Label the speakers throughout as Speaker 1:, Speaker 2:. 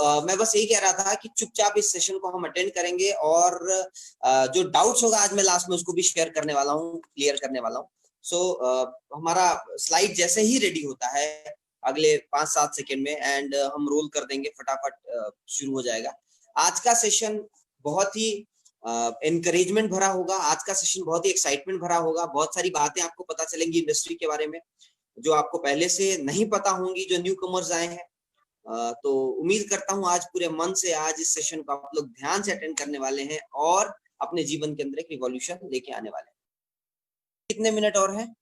Speaker 1: मैं बस यही कह रहा था कि चुपचाप इस सेशन को हम अटेंड करेंगे और जो डाउट्स होगा आज मैं लास्ट में उसको भी शेयर करने वाला हूँ, क्लियर करने वाला हूँ। हमारा स्लाइड जैसे ही रेडी होता है अगले 5-7 सेकेंड में एंड हम रोल कर देंगे, फटाफट शुरू हो जाएगा। आज का सेशन बहुत ही एनकरेजमेंट भरा होगा, आज का सेशन बहुत ही एक्साइटमेंट भरा होगा। बहुत सारी बातें आपको पता चलेंगी इंडस्ट्री के बारे में जो आपको पहले से नहीं पता होंगी, जो न्यू कमर्स आए हैं। तो उम्मीद करता हूं आज पूरे मन से आज इस सेशन को आप लोग ध्यान से अटेंड करने वाले हैं और अपने जीवन के अंदर एक रिवॉल्यूशन लेके आने वाले हैं। कितने मिनट और हैं?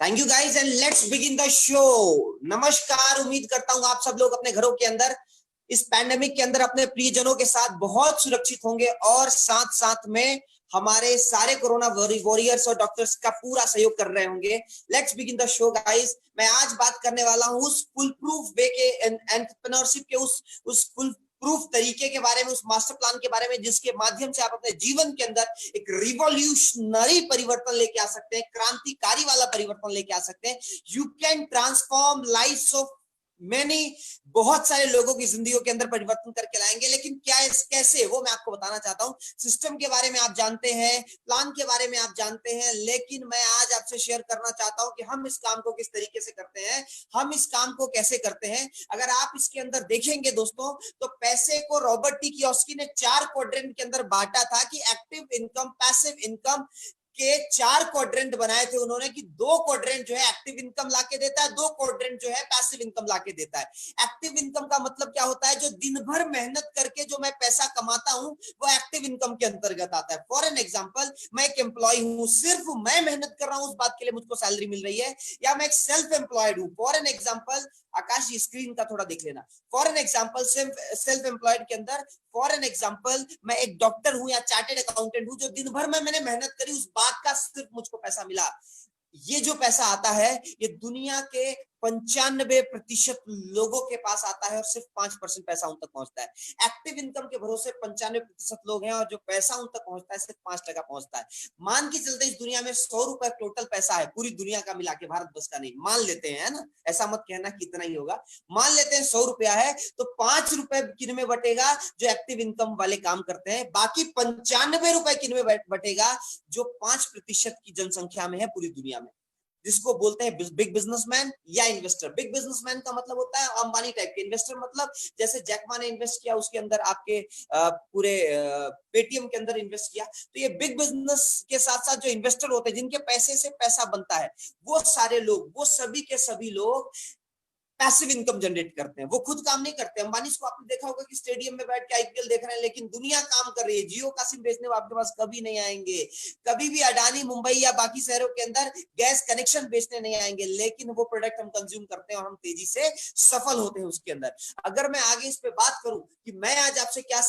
Speaker 1: Thank you guys and let's begin the show. नमस्कार, उम्मीद करता हूं आप सब लोग अपने घरों के अंदर इस पैंडेमिक के अंदर अपने प्रियजनों के साथ बहुत सुरक्षित होंगे और साथ साथ में हमारे सारे कोरोना वॉरियर्स और डॉक्टर्स का पूरा सहयोग कर रहे होंगे। Let's begin the show guys. मैं आज बात करने वाला हूं उस फुल प्रूफ वे के एंटरप्रेन्योरशिप के उस फुल प्रूफ तरीके के बारे में, उस मास्टर प्लान के बारे में जिसके माध्यम से आप अपने जीवन के अंदर एक रिवॉल्यूशनरी परिवर्तन लेके आ सकते हैं, क्रांतिकारी वाला परिवर्तन लेके आ सकते हैं। You can transform lives of मैंने बहुत सारे लोगों की जिंदगियों के अंदर परिवर्तन करके लाएंगे, लेकिन क्या कैसे, वो मैं आपको बताना चाहता हूं। सिस्टम के बारे में आप जानते हैं, प्लान के बारे में आप जानते हैं, लेकिन मैं आज आपसे शेयर करना चाहता हूं कि हम इस काम को किस तरीके से करते हैं, हम इस काम को कैसे करते हैं। अगर आप इसके अंदर देखेंगे दोस्तों, तो पैसे को रॉबर्ट टी कियोस्की ने 4 क्वाड्रेंट के अंदर बांटा था कि एक्टिव इनकम, पैसिव इनकम के 4 क्वाड्रेंट बनाए थे उन्होंने कि 2 क्वाड्रेंट जो है एक्टिव इनकम लाके देता है, 2 क्वाड्रेंट जो है पैसिव इनकम लाके देता है। एक्टिव इनकम का मतलब क्या होता है? जो दिन भर मेहनत करके जो मैं पैसा कमाता हूं वो एक्टिव इनकम के अंतर्गत आता है। फॉर एन एग्जांपल, मैं एक एम्प्लॉय हूं, सिर्फ मैं मेहनत कर रहा हूं, उस बात के लिए मुझको सैलरी मिल रही है, या मैं एक सेल्फ एम्प्लॉयड हूं। For an example, Akash ji screen का थोड़ा देख लेना। For an example, self employed के अंदर फॉर एन एग्जांपल मैं एक डॉक्टर हूं या चार्टेड अकाउंटेंट हूं, जो दिन भर में मैंने मेहनत करी, उस बात का सिर्फ मुझको पैसा मिला। ये जो पैसा आता है ये दुनिया के 95% लोगों के पास आता है और सिर्फ 5% पैसा उन तक पहुंचता है। एक्टिव इनकम के भरोसे 95% लोग हैं और जो पैसा उन तक पहुंचता है सिर्फ 5% पहुंचता है। मान के चलते इस दुनिया में 100 रुपए टोटल पैसा है, पूरी दुनिया का मिला के, भारत बस का नहीं, मान लेते हैं ना, ऐसा मत कहना कितना ही होगा, मान लेते हैं 100 रुपया है, तो 5 रुपए किन में बटेगा? जो एक्टिव इनकम वाले काम करते हैं। बाकी 95 रुपए किन में बटेगा? जो 5% की जनसंख्या में है पूरी दुनिया में, जिसको बोलते हैं बिग बिजनेसमैन या इन्वेस्टर। बिग बिजनेसमैन का मतलब होता है अंबानी टाइप के, इन्वेस्टर मतलब जैसे जैक मा ने इन्वेस्ट किया, उसके अंदर आपके पूरे पेटीएम के अंदर इन्वेस्ट किया। तो ये बिग बिजनेस के साथ साथ जो इन्वेस्टर होते हैं, जिनके पैसे से पैसा बनता है, वो सारे लोग, वो सभी के सभी लोग पैसिव इनकम जनरेट करते हैं। वो खुद काम नहीं करते। अंबानी को आपने देखा होगा कि स्टेडियम में बैठ के आईपीएल देख रहे हैं, लेकिन दुनिया काम कर रही है। जियो का सिम बेचने आपके पास कभी नहीं आएंगे, कभी भी अडानी मुंबई या बाकी शहरों के अंदर गैस कनेक्शन बेचने नहीं आएंगे, लेकिन वो प्रोडक्ट हम कंज्यूम करते हैं और हम तेजी से सफल होते हैं उसके अंदर। अगर मैं आगे इस पे बात करूं कि मैं आज आपसे क्या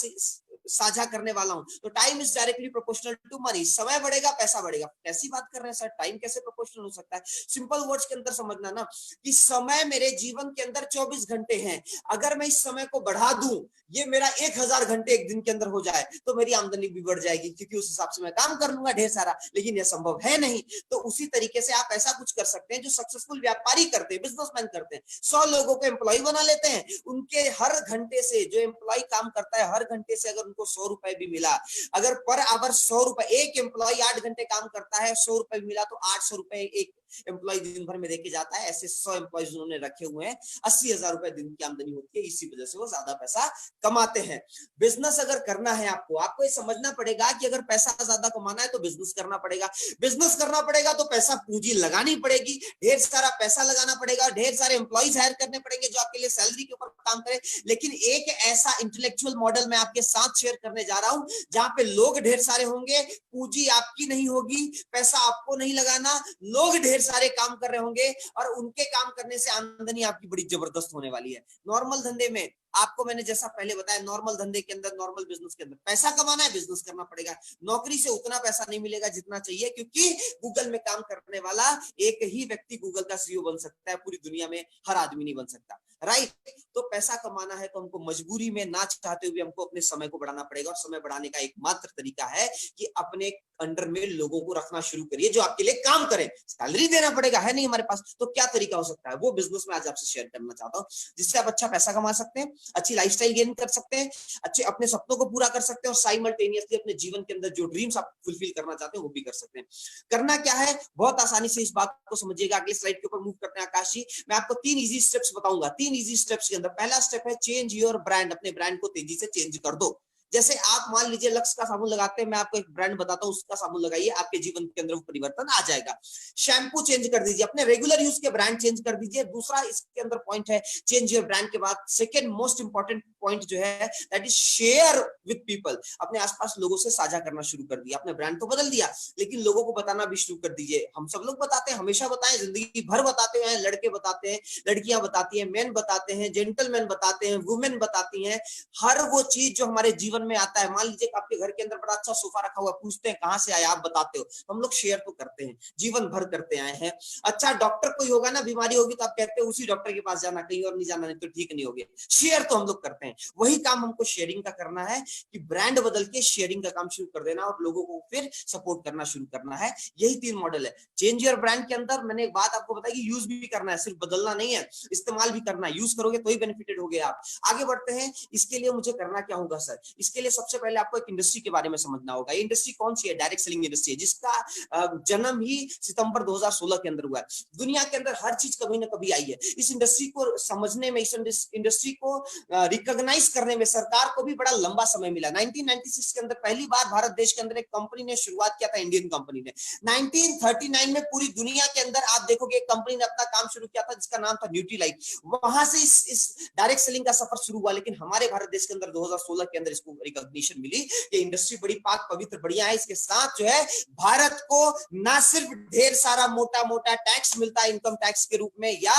Speaker 1: साझा करने वाला हूं, तो time is directly proportional to money. समय बढ़ेगा, पैसा बढ़ेगा। कैसी बात कर रहे हैं सर, टाइम कैसे प्रोपोर्शनल हो सकता है? सिंपल वर्ड्स के अंदर समझना ना, कि समय मेरे जीवन के अंदर 24 घंटे हैं। अगर मैं इस समय को बढ़ा दूं, ये मेरा 1000 घंटे एक दिन के अंदर हो जाए, तो मेरी आमदनी भी बढ़ जाएगी, क्योंकि उस हिसाब से मैं काम कर लूंगा ढेर सारा। लेकिन यह संभव है नहीं। तो उसी तरीके से आप ऐसा कुछ कर सकते हैं जो सक्सेसफुल व्यापारी करते हैं, बिजनेसमैन करते हैं। 100 लोगों को एम्प्लॉय बना लेते हैं, उनके हर घंटे से, जो एम्प्लॉय काम करता है, हर घंटे से अगर उनको 100 रुपए भी मिला, अगर पर आवर 100 रुपए, एक एम्प्लॉय 8 घंटे काम करता है, 100 रुपए मिला, तो 800 रुपए एक एम्प्लॉय दिन भर में देके जाता है। ऐसे 100 एम्प्लॉयज उन्होंने रखे हुए हैं, 80,000 रुपए दिन की आमदनी होती है। इसी वजह से वो ज्यादा पैसा कमाते हैं। बिजनेस अगर करना है आपको ये समझना पड़ेगा कि अगर पैसा ज्यादा कमाना है तो बिजनेस करना पड़ेगा। बिजनेस करना पड़ेगा तो पैसा पूंजी लगानी पड़ेगी, ढेर सारा पैसा लगाना पड़ेगा, ढेर सारे एम्प्लॉयज हायर करने पड़ेंगे जो आपके लिए सैलरी के ऊपर काम करें। लेकिन एक ऐसा इंटेलेक्चुअल मॉडल मैं आपके साथ शेयर करने जा रहा हूं जहां पे लोग ढेर सारे होंगे, पूंजी आपकी नहीं होगी, पैसा आपको नहीं लगाना, लोग ढेर सारे काम कर रहे होंगे और उनके काम करने से आमदनी आपकी बड़ी जबरदस्त होने वाली है। नॉर्मल धंधे में आपको मैंने जैसा पहले बताया, नॉर्मल धंधे के अंदर, नॉर्मल बिजनेस के अंदर पैसा कमाना है, बिजनेस करना पड़ेगा। नौकरी से उतना पैसा नहीं मिलेगा जितना चाहिए, क्योंकि गूगल में काम करने वाला एक ही व्यक्ति गूगल का सीईओ बन सकता है, पूरी दुनिया में हर आदमी नहीं बन सकता। राइट। तो पैसा कमाना है तो हमको मजबूरी में ना चाहते हुए हमको अपने समय को बढ़ाना पड़ेगा, और समय बढ़ाने का एकमात्र तरीका है कि अपने अंडर में लोगों को रखना शुरू करिए जो आपके लिए काम करें। सैलरी देना पड़ेगा, है नहीं हमारे पास, तो क्या तरीका हो सकता है, वो बिजनेस में आज आपसे शेयर करना चाहता हूँ, जिससे आप अच्छा पैसा कमा सकते हैं, अच्छी लाइफस्टाइल गेन कर सकते हैं, अच्छे अपने सपनों को पूरा कर सकते हैं, और साइमल्टेनियसली अपने जीवन के अंदर जो ड्रीम्स आप फुलफिल करना चाहते हैं वो भी कर सकते हैं। करना क्या है, बहुत आसानी से इस बात को समझिएगा। अगले स्लाइड के ऊपर मूव करते हैं आकाश जी। मैं आपको 3 इजी स्टेप्स बताऊंगा। 3 इजी स्टेप्स के अंदर पहला स्टेप है चेंज योर ब्रांड। अपने ब्रांड को तेजी से चेंज कर दो। जैसे आप मान लीजिए लक्स का साबुन लगाते हैं, मैं आपको एक ब्रांड बताता हूं, उसका साबुन लगाइए, आपके जीवन के अंदर वो परिवर्तन आ जाएगा। शैम्पू चेंज कर दीजिए, अपने रेगुलर यूज के ब्रांड चेंज कर दीजिए। दूसरा इसके अंदर पॉइंट है चेंज योर ब्रांड के बाद सेकंड मोस्ट इंपॉर्टेंट पॉइंट जो है that is share with people. अपने आसपास लोगों से साझा करना शुरू कर दिया। अपने ब्रांड तो बदल दिया, लेकिन लोगों को बताना भी शुरू कर दीजिए। हम सब लोग बताते हैं, हमेशा बताएं, जिंदगी भर बताते हैं, लड़के बताते हैं, लड़कियां बताती हैं, मैन बताते हैं, जेंटलमैन बताते हैं, वुमेन बताती हैं। हर वो चीज जो हमारे जीवन में आता है, मान लीजिए आपके घर के अंदर बड़ा अच्छा सोफा रखा हुआ, पूछते हैं कहां से आया, आप बताते हो, हम लोग शेयर तो करते हैं, जीवन भर करते आए हैं। अच्छा डॉक्टर कोई होगा ना, बीमारी होगी तो आप कहते हैं उसी डॉक्टर के पास जाना, कहीं और नहीं जाना, नहीं तो ठीक नहीं होगी। शेयर तो हम लोग करते हैं। वही काम हमको शेयरिंग का करना है कि ब्रांड बदल के शेयरिंग का काम शुरू कर देना और लोगों को फिर सपोर्ट करना शुरू करना है। यही 3 मॉडल है। चेंज योर ब्रांड के अंदर मैंने एक बात आपको बताई कि यूज भी करना है, सिर्फ बदलना नहीं है, इस्तेमाल भी करना है। यूज करोगे तो ही बेनिफिटेड होगे आप। आगे बढ़ते हैं। इसके लिए मुझे करना क्या होगा सर? इसके लिए सबसे पहले आपको एक इंडस्ट्री के बारे में समझना होगा। ये इंडस्ट्री कौन सी है? डायरेक्ट सेलिंग इंडस्ट्री, जिसका जन्म ही सितंबर 2016 के अंदर हुआ है। दुनिया के अंदर हर चीज कभी ना कभी आई है। इस इंडस्ट्री को समझने में, इस इंडस्ट्री को रिकॉग्नाइज करने में सरकार को भी बड़ा लंबा समय मिला। 1996 के अंदर पहली बार भारत देश के अंदर एक कंपनी ने शुरुआत किया था, इंडियन कंपनी ने। 1939 में पूरी दुनिया के अंदर आप देखोगे एक कंपनी ने अपना काम शुरू किया था जिसका नाम था न्यूट्रीलाइट। वहां से इस डायरेक्ट सेलिंग का सफर शुरू हुआ। लेकिन हमारे भारत देश के अंदर 2016 के अंदर इसको रिकॉग्निशन मिली। ये इंडस्ट्री बड़ी पाक पवित्र बढ़िया है। इसके साथ जो है भारत को ना सिर्फ ढेर सारा मोटा मोटा टैक्स मिलता है इनकम टैक्स के रूप में या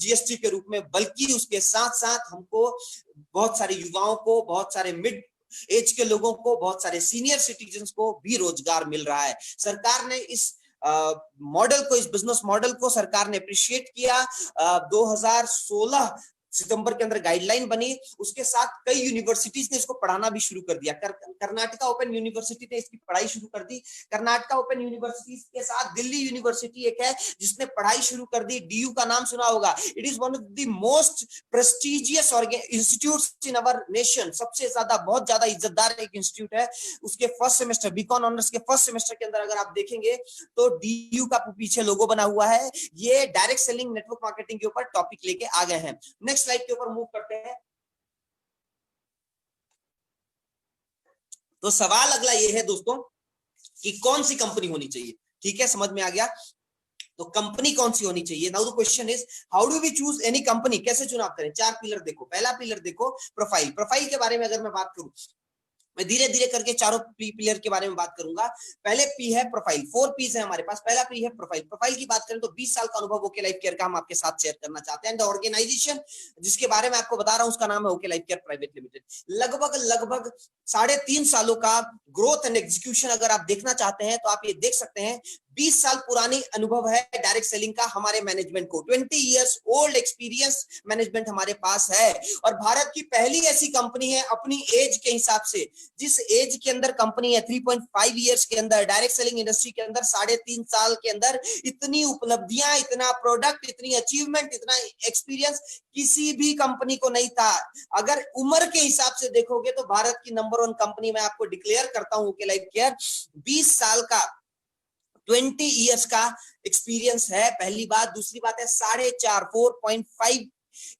Speaker 1: जीएसटी के रूप में, बल्कि उसके साथ साथ हमको बहुत सारे युवाओं को, बहुत सारे मिड एज के लोगों को, बहुत सारे सीनियर सिटीजन्स को भी रोजगार मिल रहा है। सरकार ने इस मॉडल को, इस बिजनेस मॉडल को सरकार ने अप्रिशिएट किया। 2016 सितंबर के अंदर गाइडलाइन बनी। उसके साथ कई यूनिवर्सिटीज ने इसको पढ़ाना भी शुरू कर दिया। कर्नाटका ओपन यूनिवर्सिटी ने इसकी पढ़ाई शुरू कर दी। कर्नाटका ओपन यूनिवर्सिटी के साथ दिल्ली यूनिवर्सिटी एक है जिसने पढ़ाई शुरू कर दी। डीयू का नाम सुना होगा। It is one of the most prestigious institutes in our nation. सबसे ज्यादा, बहुत ज्यादा इज्जतदार एक इंस्टीट्यूट है। उसके फर्स्ट सेमेस्टर, बीकॉन ऑनर्स के फर्स्ट सेमेस्टर के अंदर अगर आप देखेंगे तो डीयू का पीछे लोगो बना हुआ है। ये डायरेक्ट सेलिंग, नेटवर्क मार्केटिंग के ऊपर टॉपिक लेके आ गए हैं। नेक्स्ट स्लाइड के ऊपर मूव करते हैं। तो सवाल अगला ये है दोस्तों कि कौन सी कंपनी होनी चाहिए। ठीक है, समझ में आ गया। तो कंपनी कौन सी होनी चाहिए। Now the question is how do we choose any company. कैसे चुनाव करें? 4 पिलर देखो। पहला पिलर देखो प्रोफाइल। प्रोफाइल के बारे में अगर मैं बात करूं, मैं धीरे धीरे करके चारों पिलर के बारे में बात करूंगा। पहले पी है प्रोफाइल। 4 पीस है हमारे पास। पहला पी है प्रोफाइल। प्रोफाइल की बात करें तो 20 साल का अनुभव ओके लाइफ केयर का हम आपके साथ शेयर करना चाहते हैं। एंड ऑर्गेनाइजेशन जिसके बारे में आपको बता रहा हूं उसका नाम है okay life care private limited. लगभग 3.5 सालों का ग्रोथ एंड एग्जीक्यूशन अगर आप देखना चाहते हैं तो आप ये देख सकते हैं। 20 साल पुरानी अनुभव है डायरेक्ट सेलिंग का हमारे मैनेजमेंट को। 20 इयर्स ओल्ड एक्सपीरियंस मैनेजमेंट हमारे पास है। और भारत की पहली ऐसी कंपनी है अपनी एज के हिसाब से, जिस एज के अंदर कंपनी है 3.5 इयर्स के अंदर डायरेक्ट सेलिंग इंडस्ट्री के अंदर 3.5 साल के अंदर इतनी उपलब्धियां, इतना प्रोडक्ट, इतनी अचीवमेंट, इतना एक्सपीरियंस किसी भी कंपनी को नहीं था। अगर उम्र के हिसाब से देखोगे तो भारत की नंबर 1 कंपनी मैं आपको डिक्लेयर करता हूं ओके लाइफ केयर। 20 साल का, 20 इयर्स का एक्सपीरियंस है, पहली बात। दूसरी बात है 4.5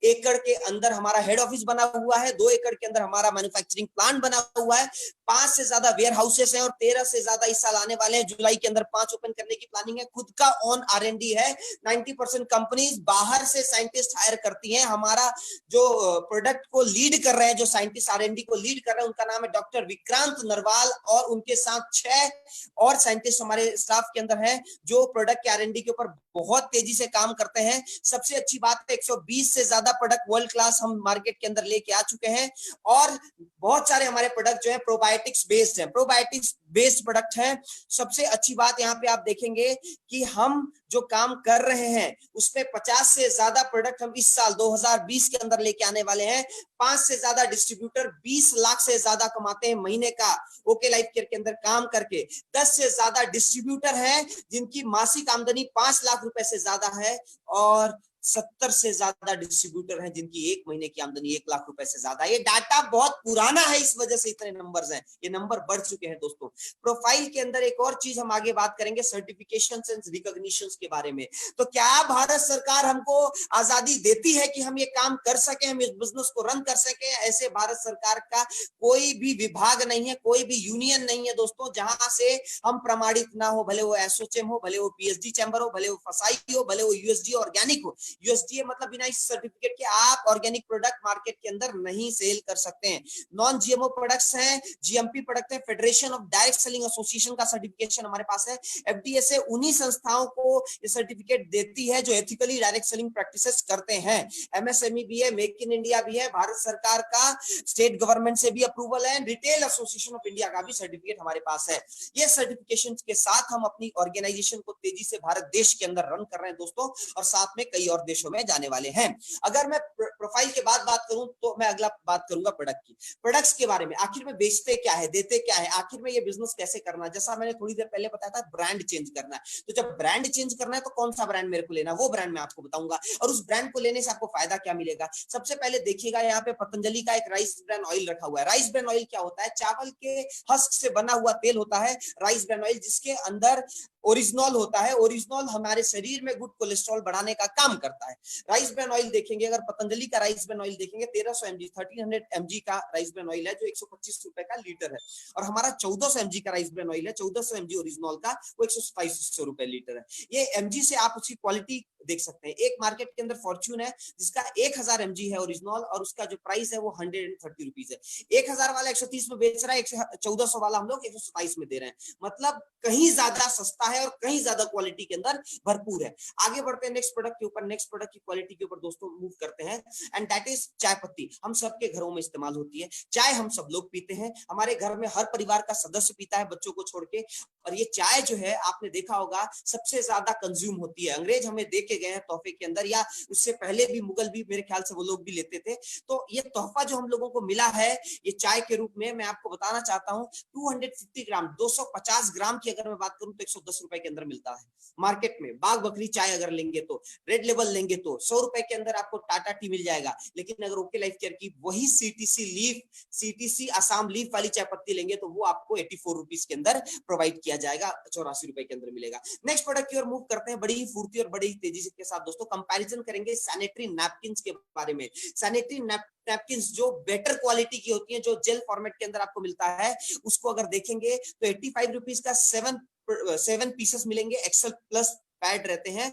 Speaker 1: एकड़ के अंदर हमारा हेड ऑफिस बना हुआ है। 2 एकड़ के अंदर हमारा मैन्युफैक्चरिंग प्लांट बना हुआ है। 5 से ज्यादा वेयर हाउसेस हैं और 13 से ज्यादा इस साल आने वाले हैं। जुलाई के अंदर 5 ओपन करने की प्लानिंग है। खुद का ऑन R&D है। 90% कंपनीज बाहर से साइंटिस्ट हायर करती हैं। हमारा जो प्रोडक्ट को लीड कर रहे हैं, जो साइंटिस्ट R&D को लीड कर रहे हैं, उनका नाम है डॉक्टर विक्रांत नरवाल और उनके साथ 6 और साइंटिस्ट हमारे स्टाफ के अंदर हैं जो प्रोडक्ट के R&D के ऊपर बहुत तेजी से काम करते हैं। सबसे अच्छी बात है 120 से ज्यादा प्रोडक्ट वर्ल्ड क्लास हम मार्केट के अंदर लेके आ चुके हैं। और बहुत सारे हमारे प्रोडक्ट जो है प्रोबायोटिक्स बेस्ड है, प्रोबायोटिक्स बेस्ड प्रोडक्ट है। सबसे अच्छी बात यहाँ पे आप देखेंगे कि हम जो काम कर रहे हैं उसमें 50 से ज्यादा प्रोडक्ट हम इस साल 2020 के अंदर लेके आने वाले हैं। 5 से ज्यादा डिस्ट्रीब्यूटर 20 लाख से ज्यादा कमाते हैं महीने का ओके लाइफ केयर के अंदर काम करके। 10 से ज्यादा डिस्ट्रीब्यूटर हैं जिनकी मासिक आमदनी 5 लाख रुपए से ज्यादा है, और 70 से ज्यादा डिस्ट्रीब्यूटर हैं जिनकी एक महीने की आमदनी 1 लाख रुपए से ज्यादा। ये डाटा बहुत पुराना है, इस वजह से इतने नंबर्स हैं, ये नंबर बढ़ चुके हैं दोस्तों। प्रोफाइल के अंदर एक और चीज हम आगे बात करेंगे, सर्टिफिकेशन एंड रिकॉग्निशन के बारे में। तो क्या भारत सरकार हमको आजादी देती है कि हम ये काम कर सके, हम इस बिजनेस को रन कर सके? ऐसे भारत सरकार का कोई भी विभाग नहीं है, कोई भी यूनियन नहीं है दोस्तों जहां से हम प्रमाणित ना हो, भले वो एसोचेम हो, भले वो पीएचडी चैम्बर हो, भले वो फसाई हो, भले वो यूएसडी ऑर्गेनिक हो। यूएसडीए मतलब बिना इस सर्टिफिकेट के आप ऑर्गेनिक प्रोडक्ट मार्केट के अंदर नहीं सेल कर सकते हैं। नॉन जीएमओ प्रोडक्ट्स हैं, जीएमपी प्रोडक्ट है, federation of direct selling association का सर्टिफिकेशन हमारे पास है। एफडीए से उन्हीं संस्थाओं को ये सर्टिफिकेट देती है जो एथिकली डायरेक्ट सेलिंग प्रैक्टिसेस करते हैं। एमएसएमई भी है, मेक इन इंडिया भी है, भारत सरकार का स्टेट गवर्नमेंट से भी अप्रूवल है, रिटेल एसोसिएशन ऑफ इंडिया का भी सर्टिफिकेट हमारे पास है। ये सर्टिफिकेशन के साथ हम अपनी ऑर्गेनाइजेशन को तेजी से भारत देश के अंदर रन कर रहे हैं दोस्तों, और साथ में कई और देशों में जाने वाले हैं। अगर मैं प्रोफाइल के बाद बात करूं तो मैं अगला बात करूंगा प्रोडक्ट की। प्रोडक्ट्स के बारे में, आखिर में बेचते क्या है, देते क्या है, आखिर में ये बिजनेस कैसे करना है। जैसा मैंने थोड़ी देर पहले बताया था, ब्रांड चेंज करना है। तो जब ब्रांड चेंज करना है तो कौन सा ब्रांड मेरे को लेना है, वो ब्रांड मैं आपको बताऊंगा, और उस ब्रांड को लेने से आपको फायदा क्या मिलेगा। सबसे पहले देखिएगा, यहाँ पे पतंजलि का एक राइस ब्रांड ऑयल रखा हुआ है। राइस ब्रांड ऑयल क्या होता है? चावल के हस्क से बना हुआ तेल होता है राइस ब्रांड ऑयल, जिसके अंदर ओरिजिनॉल होता है। ओरिजिनॉल हमारे शरीर में गुड कोलेस्ट्रॉल बढ़ाने का काम करता है। राइस ब्रान ऑयल देखेंगे, अगर पतंजलि का राइस ब्रान ऑयल देखेंगे, 1300 mg 1300 mg का राइस ब्रान ऑयल है जो 125 रुपए का लीटर है, और हमारा 1400 mg का राइस ब्रान ऑयल है, 1400 mg ओरिजिनॉल का, वो 127 रुपए लीटर है। ये एमजी से आप उसकी क्वालिटी देख सकते हैं। एक मार्केट के अंदर फॉर्च्यून है जिसका 1000 mg है ओरिजिनल, और उसका जो प्राइस है वो 130 रुपीज है। 1000 वाला 130 में बेच रहा है, 1400 वाला हम लोग 127 में दे रहे हैं। मतलब कहीं ज्यादा सस्ता है और कहीं ज्यादा क्वालिटी के अंदर भरपूर है। आगे बढ़ते हैं नेक्स्ट प्रोडक्ट के ऊपर। नेक्स्ट प्रोडक्ट की क्वालिटी के ऊपर दोस्तों मूव करते हैं, एंड दैट इज चाय पत्ती। हम सबके घरों में इस्तेमाल होती है चाय, हम सब लोग पीते हैं, हमारे घर में हर परिवार का सदस्य पीता है, बच्चों को छोड़ के। और ये चाय जो है आपने देखा होगा सबसे ज्यादा कंज्यूम होती है। अंग्रेज हमें दे के गए हैं तोहफे के अंदर, या उससे पहले भी मुगल भी मेरे ख्याल से वो लोग भी लेते थे। तो ये तोहफा जो हम लोगों को मिला है ये चाय के रूप में, मैं आपको बताना चाहता हूं 250 ग्राम 250 ग्राम की अगर मैं बात करूं तो 110 रुपए के अंदर मिलता है मार्केट में। बाग बकरी चाय अगर लेंगे तो, रेड लेवल लेंगे तो 100 रुपए के अंदर आपको टाटा टी मिल जाएगा। लेकिन अगर ओके लाइफ केयर की वही CTC leaf, CTC Assam leaf वाली चाय पत्ती लेंगे तो वो आपको 84 रुपीज के अंदर प्रोवाइड किया जाएगा, 84 रुपए के अंदर मिलेगा। नेक्स्ट प्रोडक्ट की ओर मूव करते हैं बड़ी ही फुर्ती और बड़ी ही तेजी के साथ दोस्तों। कंपैरिजन करेंगे सैनिटरी नैपकिन के बारे में। सैनिटरी नैपकिन्स जो बेटर क्वालिटी की होती है, जो जेल फॉर्मेट के अंदर आपको मिलता है, उसको अगर देखेंगे तो 85 रुपीज का 7 पीसेस मिलेंगे। एक्सेल प्लस पैड रहते हैं,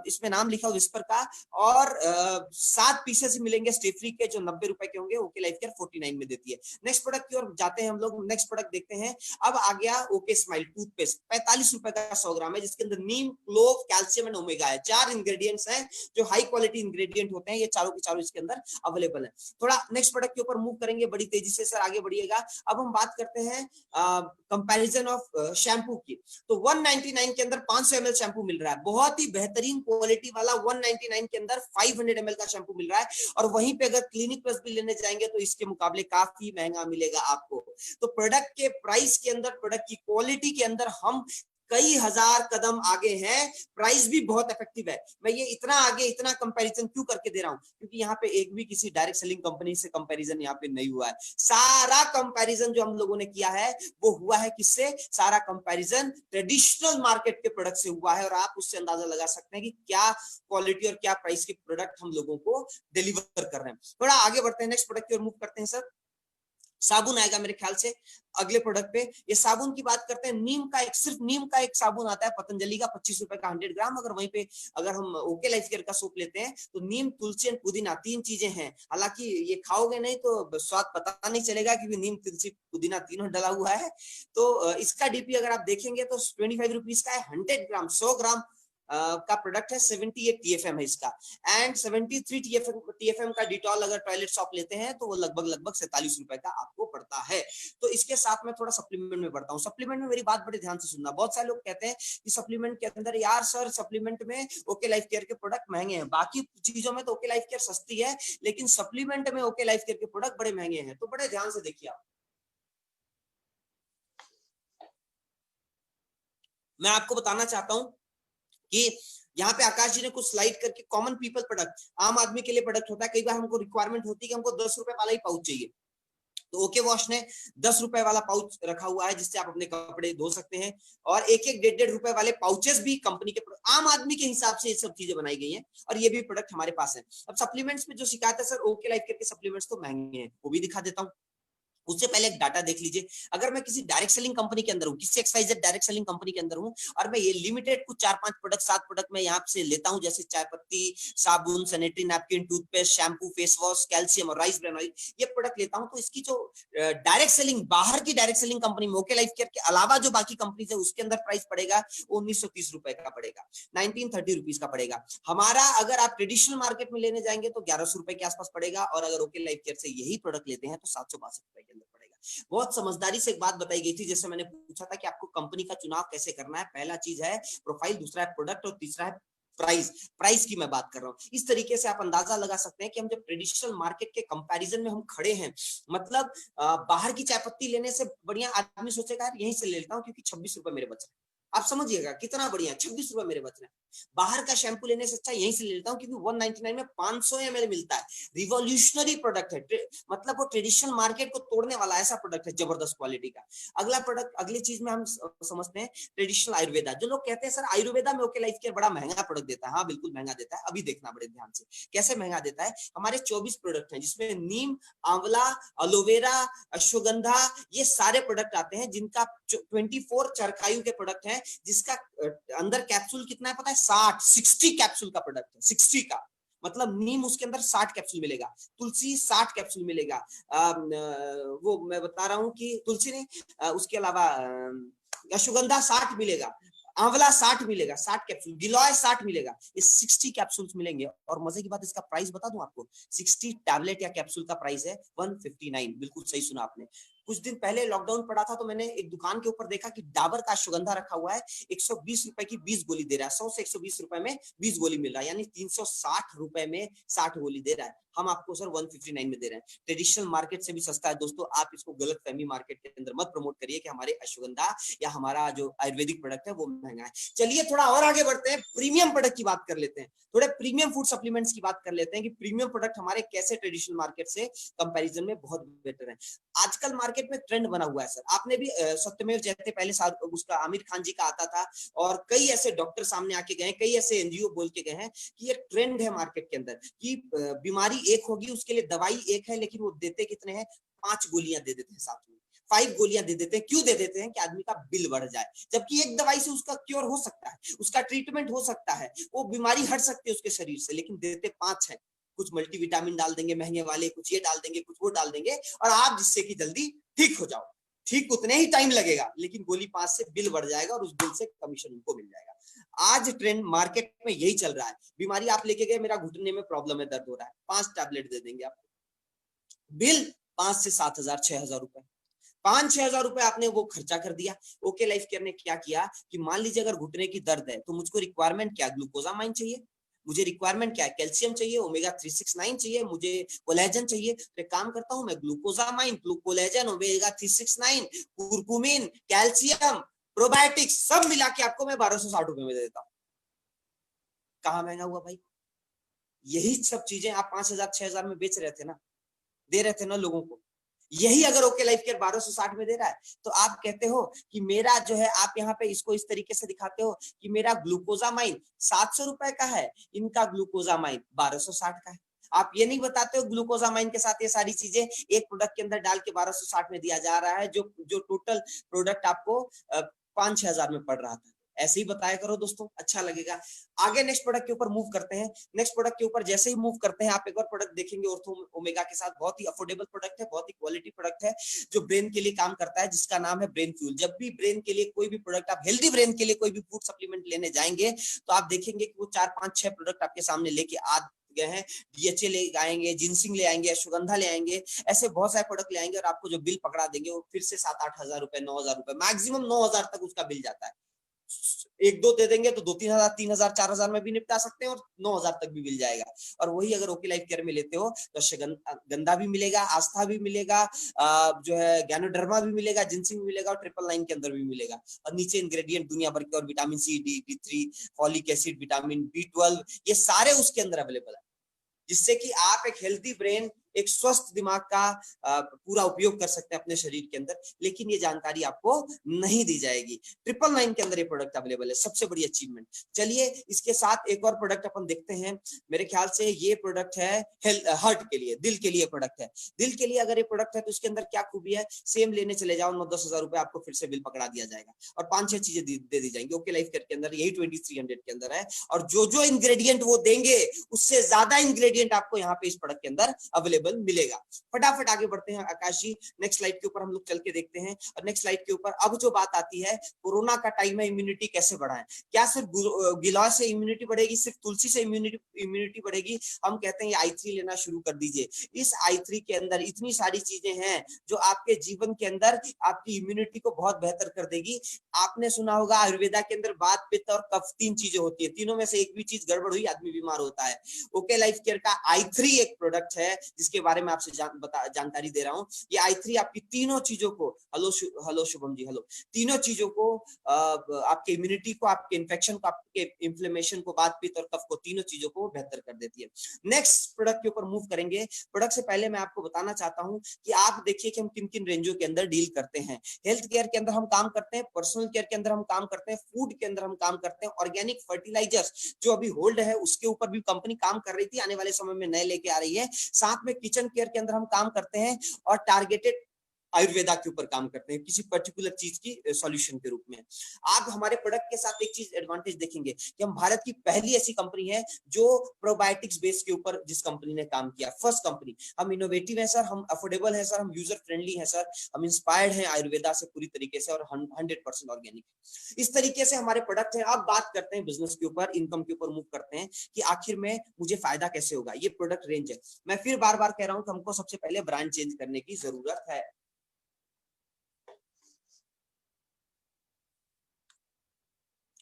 Speaker 1: इसमें नाम लिखा हो विस्पर का, और 7 पीसेस ही मिलेंगे स्टेफ्री के जो 90 रुपए के होंगे। ओके लाइफ केयर 49 में देती है। नेक्स्ट प्रोडक्ट की ओर जाते हैं हम लोग। नेक्स्ट प्रोडक्ट देखते हैं। अब आ गया ओके स्माइल टूथपेस्ट, 45 रुपए का 100 ग्राम है, जिसके अंदर नीम, क्लोव, कैल्शियम एंड ओमेगा है। 4 इंग्रेडिएंट्स हैं जो हाई क्वालिटी इंग्रेडिएंट होते हैं, ये चारों के चारों इसके अंदर अवेलेबल है। थोड़ा नेक्स्ट प्रोडक्ट के ऊपर मूव करेंगे बड़ी तेजी से, सर आगे बढ़िएगा। अब हम बात करते हैं कंपैरिजन ऑफ शैम्पू की। तो 199 के अंदर 500 ml शैम्पू मिल रहा है, बहुत ही बेहतरीन क्वालिटी वाला 199 के अंदर 500 ml का शैम्पू मिल रहा है। और वहीं पे अगर क्लिनिक प्लस भी लेने जाएंगे तो इसके मुकाबले काफी महंगा मिलेगा आपको। तो प्रोडक्ट के प्राइस के अंदर, प्रोडक्ट की क्वालिटी के अंदर हम कई हजार कदम आगे हैं। प्राइस भी बहुत इफेक्टिव है। मैं ये इतना आगे, इतना कंपैरिजन क्यों करके दे रहा हूं, क्योंकि यहाँ पे एक भी किसी डायरेक्ट सेलिंग कंपनी से कंपैरिजन यहाँ पे नहीं हुआ है। सारा कंपैरिजन जो हम लोगों ने किया है वो हुआ है किससे? सारा कंपैरिजन ट्रेडिशनल मार्केट के प्रोडक्ट से हुआ है, और आप उससे अंदाजा लगा सकते हैं कि क्या क्वालिटी और क्या प्राइस के प्रोडक्ट हम लोगों को डिलीवर कर रहे हैं। थोड़ा आगे बढ़ते हैं, नेक्स्ट प्रोडक्ट की ओर मूव करते हैं सर। साबुन आएगा मेरे ख्याल से अगले प्रोडक्ट पे। ये साबुन की बात करते हैं, नीम का एक, सिर्फ नीम का एक साबुन आता है पतंजलि का 25 रुपए का 100 ग्राम। अगर वहीं पे अगर हम ओके लाइफ केयर का सोप लेते हैं तो नीम, तुलसी एंड पुदीना 3 चीजें हैं। हालांकि ये खाओगे नहीं तो स्वाद पता नहीं चलेगा क्योंकि नीम, तुलसी, पुदीना तीनों डला हुआ है। तो इसका डीपी अगर आप देखेंगे तो 25 रुपीज का है। 100 ग्राम 100 ग्राम का प्रोडक्ट है, 78 TFM है इसका, एंड 73 TFM का डिटॉल अगर टॉयलेट सॉप लेते हैं तो वो लगभग 47 रुपए का आपको पड़ता है। तो इसके साथ मैं थोड़ा सप्लीमेंट में पढ़ता हूँ। सप्लीमेंट में मेरी बात बड़े ध्यान से सुनना, बहुत सारे लोग कहते हैं कि सप्लीमेंट के अंदर, यार सर सप्लीमेंट में ओके लाइफ केयर के प्रोडक्ट महंगे हैं, बाकी चीजों में तो ओके लाइफ केयर सस्ती है, लेकिन सप्लीमेंट में ओके लाइफ केयर के प्रोडक्ट बड़े महंगे हैं। तो बड़े ध्यान से देखिए आप, मैं आपको बताना चाहता हूं कि यहाँ पे आकाश जी ने कुछ स्लाइड करके कॉमन पीपल प्रोडक्ट, आम आदमी के लिए प्रोडक्ट होता है, कई बार हमको रिक्वायरमेंट होती है कि हमको 10 रुपए वाला ही पाउच चाहिए, तो ओके वॉश ने 10 रुपए वाला पाउच रखा हुआ है जिससे आप अपने कपड़े धो सकते हैं, और एक एक 1.5 रुपए वाले पाउचेस भी कंपनी के आम आदमी के हिसाब से ये सब चीजें बनाई गई हैं, और ये भी प्रोडक्ट हमारे पास है। अब सप्लीमेंट्स में जो शिकायत है, सर ओके लाइफ केयर के सप्लीमेंट्स तो महंगे हैं, वो भी दिखा देता हूँ। उससे पहले एक डाटा देख लीजिए, अगर मैं किसी डायरेक्ट सेलिंग कंपनी के अंदर हूँ, किसी XYZ डायरेक्ट सेलिंग कंपनी के अंदर हूँ, और मैं ये लिमिटेड कुछ 4-5 प्रोडक्ट 7 प्रोडक्ट मैं यहाँ से लेता हूँ, जैसे चाय पत्ती, साबुन, sanitary napkin, toothpaste, shampoo, face wash, calcium और राइस ब्रान ऑयल, ये प्रोडक्ट लेता हूँ, तो इसकी जो डायरेक्ट सेलिंग, बाहर की डायरेक्ट सेलिंग कंपनी में ओके लाइफ केयर के अलावा जो बाकी कंपनीज है उसके अंदर प्राइस पड़ेगा 1930 रुपए का पड़ेगा, 1930 रुपीज का पड़ेगा। हमारा अगर आप ट्रेडिशनल मार्केट में लेने जाएंगे तो 1100 रुपए के आसपास पड़ेगा, और अगर ओके लाइफ केयर से यही प्रोडक्ट लेते हैं तो 762 रुपए के अंदर पड़ेगा। बहुत समझदारी से एक बात बताई गई थी, जैसे मैंने पूछा था कि आपको कंपनी का चुनाव कैसे करना है, पहला चीज है प्रोफाइल, दूसरा है प्रोडक्ट, और तीसरा है प्राइस। प्राइस की मैं बात कर रहा हूँ। इस तरीके से आप अंदाजा लगा सकते हैं कि हम जब ट्रेडिशनल मार्केट के कंपैरिजन में हम खड़े हैं, मतलब बाहर की चाय पत्ती लेने से बढ़िया आदमी सोचेगा यहीं से ले लेता हूँ क्योंकि 26 रुपए मेरे बच रहे हैं। आप समझिएगा कितना बढ़िया, 26 रुपए मेरे बच रहे हैं। बाहर का शैम्पू लेने से अच्छा यहीं से ले लेता हूँ क्योंकि 199 में 500 ml मिलता है। रिवॉल्यूशनरी प्रोडक्ट है, मतलब वो ट्रेडिशनल मार्केट को तोड़ने वाला ऐसा प्रोडक्ट है, जबरदस्त क्वालिटी का। अगला प्रोडक्ट, अगली चीज में हम समझते हैं ट्रेडिशनल आयुर्वेदा। जो लोग कहते हैं सर आयुर्वेदा में ओके लाइफ केयर बड़ा महंगा प्रोडक्ट देता है, हाँ बिल्कुल महंगा देता है। अभी देखना बड़े ध्यान से कैसे महंगा देता है। हमारे 24 प्रोडक्ट हैं जिसमें नीम, आंवला, एलोवेरा, अश्वगंधा, ये सारे प्रोडक्ट आते हैं, जिनका 24 चरकायु के प्रोडक्ट हैं, जिसका अंदर कैप्सूल कितना है पता है, 60 कैप्सूल का प्रोडक्ट है, 60 का। मतलब नीम उसके अंदर 60 कैप्सूल मिलेगा, तुलसी 60 कैप्सूल मिलेगा, वो मैं बता रहा हूँ कि तुलसी नहीं, उसके अलावा अश्वगंधा 60 मिलेगा, आंवला 60 मिलेगा, 60 कैप्सूल, गिलोय 60 मिलेगा, ये 60 कैप्सूल्स मिलेंगे। और मजे की बात, इसका प्राइस बता दूं आपको, 60 टैबलेट या कैप्सूल का प्राइस है 159। बिल्कुल सही सुना आपने। कुछ दिन पहले लॉकडाउन पड़ा था तो मैंने एक दुकान के ऊपर देखा कि डाबर का अश्वगंधा रखा हुआ है, 120 रुपए की 20 गोली दे रहा है, 100 से 120 रुपए में 20 गोली मिल रहा है, यानी 360 रुपए में 60 गोली दे रहा है। हम आपको सर 159 में दे रहे हैं, ट्रेडिशनल मार्केट से भी सस्ता है। दोस्तों आप इसको गलत फहमी मार्केट के अंदर मत प्रमोट करिए कि हमारे अश्वगंधा या हमारा जो आयुर्वेदिक प्रोडक्ट है वो महंगा है। चलिए थोड़ा और आगे बढ़ते हैं, प्रीमियम प्रोडक्ट की बात कर लेते हैं, थोड़े प्रीमियम फूड सप्लीमेंट्स की बात कर लेते हैं कि प्रीमियम प्रोडक्ट हमारे कैसे ट्रेडिशनल मार्केट से कंपैरिजन में बहुत बेटर है। आजकल मार्केट में ट्रेंड बना हुआ है सर, आपने भी सत्यमेव जयते पहले साल उसका आमिर खान जी का आता था, और कई ऐसे डॉक्टर सामने आके गए, कई ऐसे एनजीओ बोल के गए हैं कि ये ट्रेंड है मार्केट के अंदर कि बीमारी एक होगी उसके लिए दवाई एक है, लेकिन वो देते कितने हैं, 5 गोलियां दे देते हैं साथ में, 5 गोलियां दे देते हैं। क्यों दे देते हैं? कि आदमी का बिल बढ़ जाए, जबकि एक दवाई से उसका क्योर हो सकता है, उसका ट्रीटमेंट हो सकता है, वो बीमारी हट सकती है उसके शरीर से, लेकिन देते 5 है। कुछ मल्टीविटामिन डाल देंगे महंगे वाले, कुछ ये डाल देंगे, कुछ वो डाल देंगे, और आप जिससे कि जल्दी ठीक हो जाओ। ठीक उतने ही टाइम लगेगा, लेकिन गोली 5 से बिल बढ़ जाएगा और उस बिल से कमीशन उनको मिल जाएगा। आज ट्रेंड मार्केट में यही चल रहा है। बीमारी आप लेके गए, मेरा घुटने में प्रॉब्लम है, दर्द हो रहा है, 5 टैबलेट दे देंगे आपको, बिल 5 से 7,000 6,000 रुपए, 5-6 हजार रुपए आपने वो खर्चा कर दिया। ओके लाइफ केयर ने क्या किया कि मान लीजिए अगर घुटने की दर्द है तो मुझको रिक्वायरमेंट क्या, ग्लूकोजामाइन चाहिए, मुझे रिक्वायरमेंट क्या है, कैल्शियम चाहिए, ओमेगा 369 चाहिए, मुझे कोलेजन चाहिए। तो एक काम करता हूं मैं, glucosamine, collagen, omega 369, curcumin, calcium, probiotics सब मिला के आपको मैं 1260 रुपए में दे देता हूं। कहां महंगा हुआ भाई? यही सब चीजें आप 5,000 6,000 में बेच रहे थे ना, दे रहे थे ना लोगों को। यही अगर ओके लाइफ केयर 1260 में दे रहा है, तो आप कहते हो कि मेरा जो है, आप यहाँ पे इसको इस तरीके से दिखाते हो कि मेरा ग्लूकोजामाइन 700 रुपए का है, इनका ग्लूकोजामाइन 1260 का है। आप ये नहीं बताते हो ग्लूकोजामाइन के साथ ये सारी चीजें एक प्रोडक्ट के अंदर डाल के 1260 में दिया जा रहा है, जो टोटल प्रोडक्ट आपको 5-6 हजार में पड़ रहा था। ऐसे ही बताया करो दोस्तों, अच्छा लगेगा। आगे नेक्स्ट प्रोडक्ट के ऊपर मूव करते हैं। नेक्स्ट प्रोडक्ट के ऊपर जैसे ही मूव करते हैं, आप एक और प्रोडक्ट देखेंगे ऑर्थो ओमेगा के साथ। बहुत ही अफोर्डेबल प्रोडक्ट है, बहुत ही क्वालिटी प्रोडक्ट है, जो ब्रेन के लिए काम करता है, जिसका नाम है ब्रेन फ्यूल। जब भी ब्रेन के लिए कोई भी प्रोडक्ट, आप हेल्दी ब्रेन के लिए कोई भी फूड सप्लीमेंट लेने जाएंगे, तो आप देखेंगे कि वो 4-5-6 प्रोडक्ट आपके सामने लेके आ गए हैं। डीएचए ले आएंगे, जिंसिंग ले आएंगे, अश्वगंधा ले आएंगे, ऐसे बहुत सारे प्रोडक्ट ले आएंगे, और आपको जो बिल पकड़ा देंगे वो फिर से 7-8 हजार रुपए, 9,000 रुपए, मैक्सिमम 9,000 तक उसका बिल जाता है। एक दो दे देंगे तो 2-3 हजार, 3,000, 4,000 में भी निपटा सकते हैं, और 9,000 तक भी मिल जाएगा। और वही अगर ओके लाइफ केयर में लेते हो तो गंदा भी मिलेगा, आस्था भी मिलेगा, जो है गैनोडर्मा भी मिलेगा, जिंसिंग भी मिलेगा, और 999 के अंदर भी मिलेगा। और नीचे इंग्रेडिएंट दुनिया भर के, और vitamin C, D, D3, folic acid, vitamin B12, ये सारे उसके अंदर अवेलेबल है, जिससे कि आप एक हेल्दी ब्रेन, एक स्वस्थ दिमाग का पूरा उपयोग कर सकते हैं अपने शरीर के अंदर। लेकिन ये जानकारी आपको नहीं दी जाएगी। 999 के अंदर ये प्रोडक्ट अवेलेबल है, सबसे बड़ी अचीवमेंट। चलिए इसके साथ एक और प्रोडक्ट अपन देखते हैं। मेरे ख्याल से ये प्रोडक्ट है हार्ट के लिए, दिल के लिए प्रोडक्ट है। दिल के लिए अगर ये प्रोडक्ट है तो इसके अंदर क्या खूबी है, सेम लेने चले जाओ, 9-10 हजार रुपए आपको फिर से बिल पकड़ा दिया जाएगा, और 5-6 चीजें दे दी जाएंगी। ओके लाइफ केयर के अंदर यही 2300 के अंदर है, और जो जो इंग्रेडिएंट वो देंगे उससे ज्यादा इंग्रेडिएंट आपको यहाँ पे इस प्रोडक्ट के अंदर अवेलेबल मिलेगा। फटाफट आगे बढ़ते हैं आकाश जी, नेक्स्ट स्लाइड के ऊपर हम लोग चल के देखते हैं। और नेक्स्ट स्लाइड के ऊपर अब जो बात आती है, कोरोना का टाइम है, इम्यूनिटी कैसे बढ़ाएं। क्या सिर्फ गिलास से इम्यूनिटी बढ़ेगी, सिर्फ तुलसी से इम्यूनिटी बढ़ेगी? हम कहते हैं i3 लेना शुरू कर दीजिए। इस i3 के अंदर इतनी सारी चीजें हैं जो आपके जीवन के अंदर आपकी इम्यूनिटी को बहुत बेहतर कर देगी। आपने सुना होगा आयुर्वेदा के अंदर वात, पित्त और कफ 3 चीजें होती है, तीनों में से एक भी चीज गड़बड़ हुई आदमी बीमार होता है। ओके लाइफ केयर का i3 एक प्रोडक्ट है जिसके बारे में आपसे जानकारी दे रहा हूं। ये i3 आपकी तीनों चीजों को, हेलो शुभम जी, हेलो, तीनों चीजों को, आपके इम्यूनिटी को, आपके इन्फेक्शन को, आपके इन्फ्लेमेशन को, वात, पित्त और कफ को, तीनों चीजों को बेहतर कर देती है। नेक्स्ट प्रोडक्ट के ऊपर मूव करेंगे। प्रोडक्ट से पहले मैं आपको बताना चाहता हूं कि आप देखिए कि हम किन किन रेंजों के अंदर डील करते हैं। हेल्थ केयर के अंदर हम काम करते हैं, पर्सनल केयर के अंदर हम काम करते हैं, फूड के अंदर हम काम करते हैं, ऑर्गेनिक फर्टिलाइजर्स जो अभी होल्ड है उसके ऊपर भी कंपनी काम कर रही थी, आने वाले समय में नए लेके आ रही है। साथ में किचन केयर के अंदर हम काम करते हैं, और टारगेटेड आयुर्वेदा के ऊपर काम करते हैं, किसी पर्टिकुलर चीज की सॉल्यूशन के रूप में। आप हमारे प्रोडक्ट के साथ एक चीज एडवांटेज देखेंगे कि हम भारत की पहली ऐसी कंपनी है जो प्रोबायोटिक्स बेस के ऊपर जिस कंपनी ने काम किया, फर्स्ट कंपनी। हम इनोवेटिव है सर, हम अफोर्डेबल है सर, हम यूजर फ्रेंडली है सर, हम इंस्पायर्ड हैं आयुर्वेदा से पूरी तरीके से, और 100% ऑर्गेनिक। इस तरीके से हमारे प्रोडक्ट हैं। अब बात करते हैं बिजनेस के ऊपर, इनकम के ऊपर मूव करते हैं कि आखिर में मुझे फायदा कैसे होगा। ये प्रोडक्ट रेंज है। मैं फिर बार बार कह रहा हूं कि हमको सबसे पहले ब्रांड चेंज करने की जरूरत है।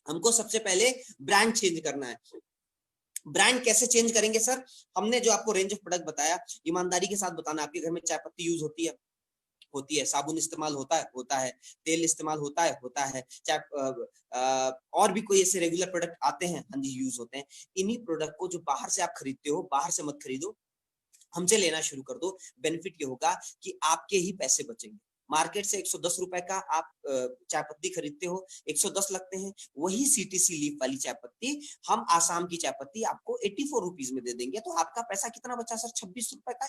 Speaker 1: हमको सबसे पहले ब्रांड चेंज करना है। ब्रांड कैसे चेंज करेंगे सर? हमने जो आपको रेंज ऑफ प्रोडक्ट बताया, ईमानदारी के साथ बताना। आपके घर में चाय पत्ती यूज होती है, साबुन इस्तेमाल होता है, तेल इस्तेमाल होता है, चाहे और भी कोई ऐसे रेगुलर प्रोडक्ट आते हैं, हाँ जी, यूज होते हैं। इन्हीं प्रोडक्ट को जो बाहर से आप खरीदते हो, बाहर से मत खरीदो, हमसे लेना शुरू कर दो। बेनिफिट ये होगा कि आपके ही पैसे बचेंगे। मार्केट से 110 रुपए का आप चाय पत्ती खरीदते हो, 110 लगते हैं। वही सीटीसी लीफ वाली चाय पत्ती, हम आसाम की चाय पत्ती आपको 84 रुपीज में दे देंगे। तो आपका पैसा कितना बचा सर? 26 रुपए का